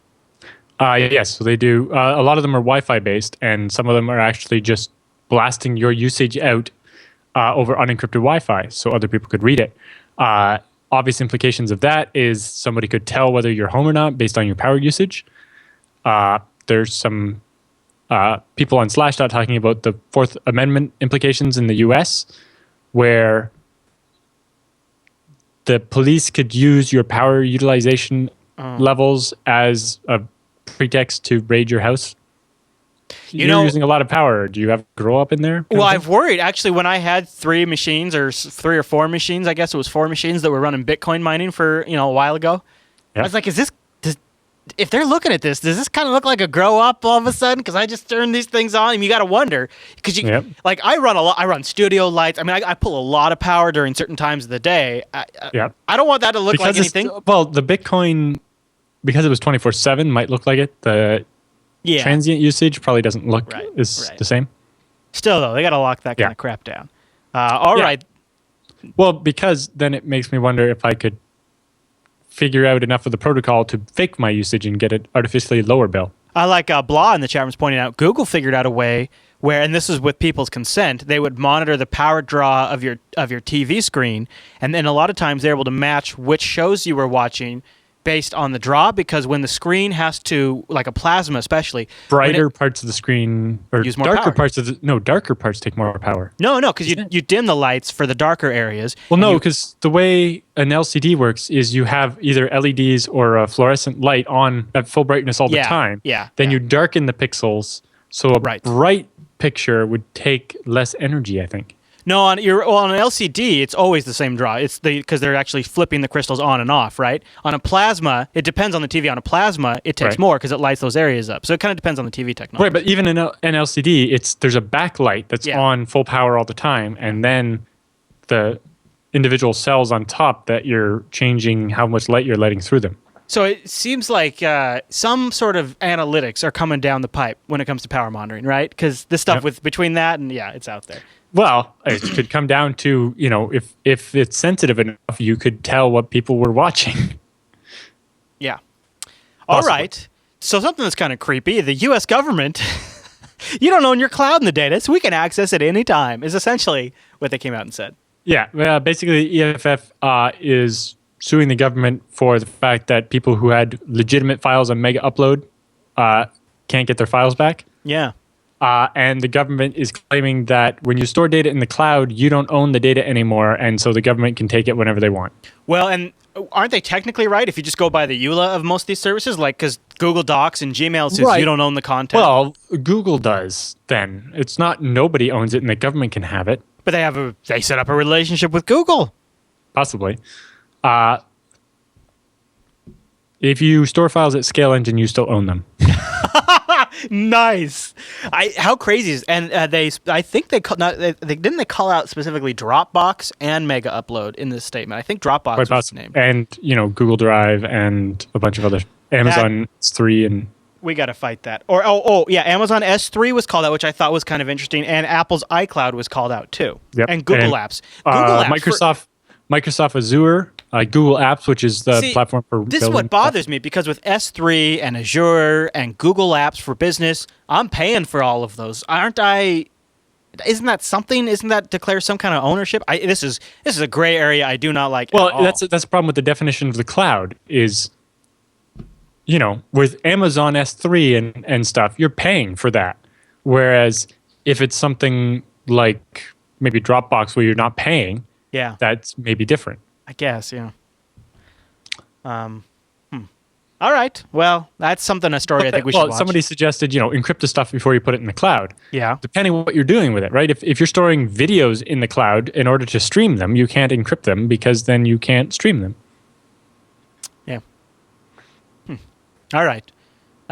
Yes, so they do. A lot of them are Wi-Fi based, and some of them are actually just blasting your usage out over unencrypted Wi-Fi, so other people could read it. Obvious implications of that is somebody could tell whether you're home or not based on your power usage. There's some people on Slashdot talking about the Fourth Amendment implications in the U.S., where the police could use your power utilization levels as a pretext to raid your house. You're using a lot of power. Do you have grow up in there? Well, I've worried. Actually, when I had three or four machines, I guess it was 4 machines that were running Bitcoin mining for a while ago. I was like, if they're looking at this, does this kind of look like a grow up all of a sudden? Because I just turned these things on, and you got to wonder. Because like I run studio lights. I mean, I pull a lot of power during certain times of the day. I don't want that to look like anything. Well, the Bitcoin, because it was 24/7, might look like it. The transient usage probably doesn't look the same. Still, though, they got to lock that kind of crap down. All right. Well, because then it makes me wonder if I could figure out enough of the protocol to fake my usage and get an artificially lower bill. I like Blah in the chat room is pointing out, Google figured out a way where, and this is with people's consent, they would monitor the power draw of your TV screen, and then a lot of times they're able to match which shows you were watching based on the draw, because when the screen has to, like a plasma especially, brighter parts of the screen or use more darker power. darker parts take more power. No, because you dim the lights for the darker areas. Well, no, because the way an LCD works is you have either LEDs or a fluorescent light on at full brightness all the time. Then you darken the pixels, so a bright picture would take less energy, I think. No, on an LCD, it's always the same draw. It's because they're actually flipping the crystals on and off, right? On a plasma, it depends on the TV. On a plasma, it takes more because it lights those areas up. So it kind of depends on the TV technology. Right, but even in an LCD, there's a backlight that's on full power all the time, and then the individual cells on top that you're changing how much light you're letting through them. So it seems like some sort of analytics are coming down the pipe when it comes to power monitoring, right? Because this stuff between that and it's out there. Well, it could come down to, if it's sensitive enough, you could tell what people were watching. Yeah. All right. So something that's kind of creepy, the U.S. government, you don't own your cloud in the data, so we can access it any time, is essentially what they came out and said. Yeah. Basically, EFF is suing the government for the fact that people who had legitimate files on Mega Upload can't get their files back. Yeah. And the government is claiming that when you store data in the cloud, you don't own the data anymore, and so the government can take it whenever they want. Well, and aren't they technically right if you just go by the EULA of most of these services? Like, because Google Docs and Gmail says you don't own the content. Well, Google does, then. It's not nobody owns it, and the government can have it. But they set up a relationship with Google. Possibly. If you store files at Scale Engine, you still own them. Nice. How crazy is and I think they call out specifically Dropbox and Mega Upload in this statement. I think Dropbox was the name. And Google Drive and a bunch of other Amazon S3 and we got to fight that. Or Amazon S3 was called out, which I thought was kind of interesting, and Apple's iCloud was called out too. Yep. And Google Apps. Microsoft Azure, Google Apps, which is the platform for this is what bothers me, because with S3 and Azure and Google Apps for Business, I'm paying for all of those. Aren't I? Isn't that something? Isn't that declare some kind of ownership? This is a gray area I do not like. Well, that's the problem with the definition of the cloud is, with Amazon S3 and stuff, you're paying for that. Whereas if it's something like maybe Dropbox where you're not paying, that's maybe different. I guess, yeah. All right. Well, that's a story I think we should watch. Somebody suggested, encrypt the stuff before you put it in the cloud. Yeah. Depending on what you're doing with it, right? If you're storing videos in the cloud, in order to stream them, you can't encrypt them because then you can't stream them. Yeah. All right.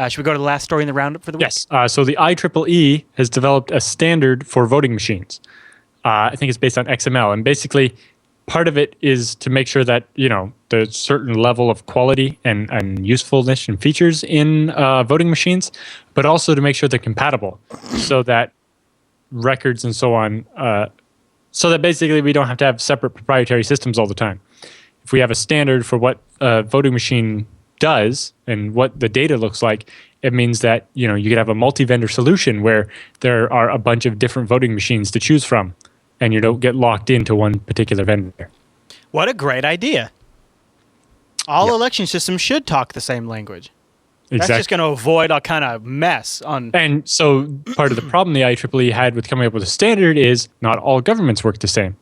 Should we go to the last story in the roundup for the week? Yes. So the IEEE has developed a standard for voting machines. I think it's based on XML. And basically, part of it is to make sure that, the certain level of quality and usefulness and features in voting machines, but also to make sure they're compatible so that records and so on, so that basically we don't have to have separate proprietary systems all the time. If we have a standard for what a voting machine does and what the data looks like, it means that, you could have a multi-vendor solution where there are a bunch of different voting machines to choose from, and you don't get locked into one particular vendor. What a great idea. All election systems should talk the same language. Exactly. That's just going to avoid all kind of mess. And so part of the problem the IEEE had with coming up with a standard is not all governments work the same,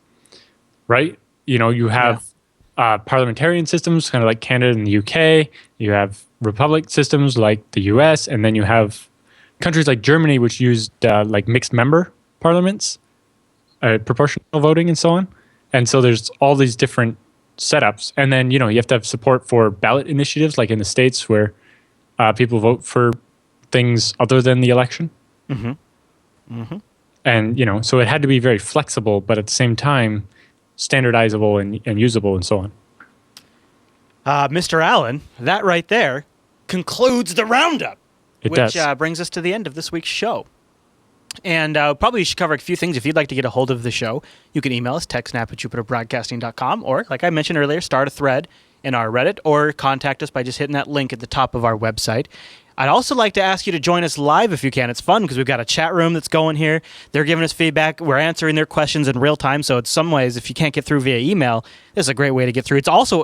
right? You have parliamentarian systems, kind of like Canada and the UK. You have republic systems like the US, and then you have countries like Germany, which used like mixed member parliaments, proportional voting, and so on. And so there's all these different setups. And then, you have to have support for ballot initiatives, like in the States where people vote for things other than the election. Mm-hmm. Mm-hmm. And, so it had to be very flexible, but at the same time, standardizable and usable and so on. Mr. Allen, that right there concludes the roundup, which brings us to the end of this week's show. And probably should cover a few things. If you'd like to get a hold of the show, you can email us, techsnap@jupiterbroadcasting.com, or, like I mentioned earlier, start a thread in our Reddit, or contact us by just hitting that link at the top of our website. I'd also like to ask you to join us live if you can. It's fun because we've got a chat room that's going here. They're giving us feedback. We're answering their questions in real time. So in some ways, if you can't get through via email, this is a great way to get through.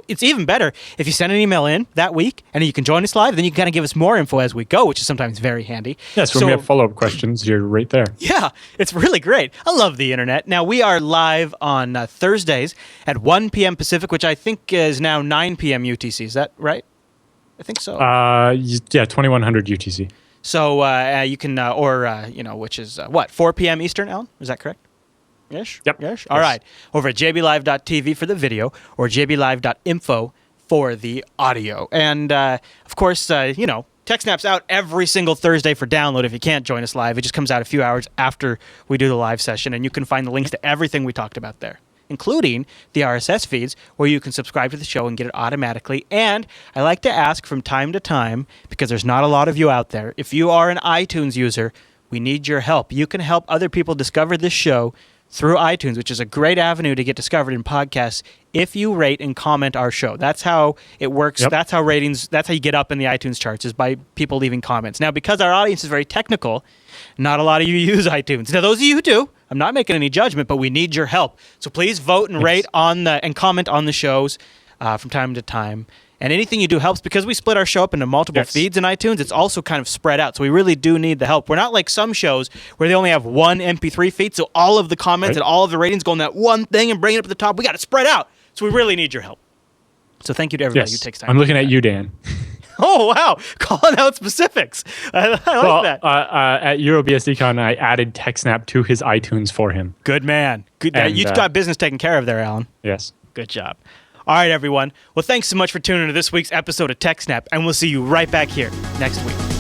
It's even better if you send an email in that week and you can join us live. Then you can kind of give us more info as we go, which is sometimes very handy. Yes, when we have follow-up questions, you're right there. Yeah, it's really great. I love the internet. Now, we are live on Thursdays at 1 p.m. Pacific, which I think is now 9 p.m. UTC. Is that right? I think so. Yeah, 2100 UTC. So you can, which is 4 p.m. Eastern, Alan? Is that correct? Ish? Yep. Ish? All right. Over at jblive.tv for the video or jblive.info for the audio. And, of course, TechSNAP's out every single Thursday for download if you can't join us live. It just comes out a few hours after we do the live session, and you can find the links to everything we talked about there, including the RSS feeds where you can subscribe to the show and get it automatically. And I like to ask from time to time, because there's not a lot of you out there, if you are an iTunes user, we need your help. You can help other people discover this show through iTunes, which is a great avenue to get discovered in podcasts if you rate and comment our show. That's how it works. Yep. That's how you get up in the iTunes charts, is by people leaving comments. Now, because our audience is very technical, not a lot of you use iTunes. Now, those of you who do, I'm not making any judgment, but we need your help. So please vote and rate and comment on the shows from time to time. And anything you do helps, because we split our show up into multiple feeds in iTunes. It's also kind of spread out. So we really do need the help. We're not like some shows where they only have one MP3 feed. So all of the comments and all of the ratings go on that one thing and bring it up to the top. We got to spread out. So we really need your help. So thank you to everybody who takes time. I'm looking at you, Dan. Oh, wow. Calling out specifics. I like that. At EuroBSDCon, I added TechSNAP to his iTunes for him. Good man. Good. You've got business taken care of there, Alan. Yes. Good job. All right, everyone. Well, thanks so much for tuning into this week's episode of TechSNAP, and we'll see you right back here next week.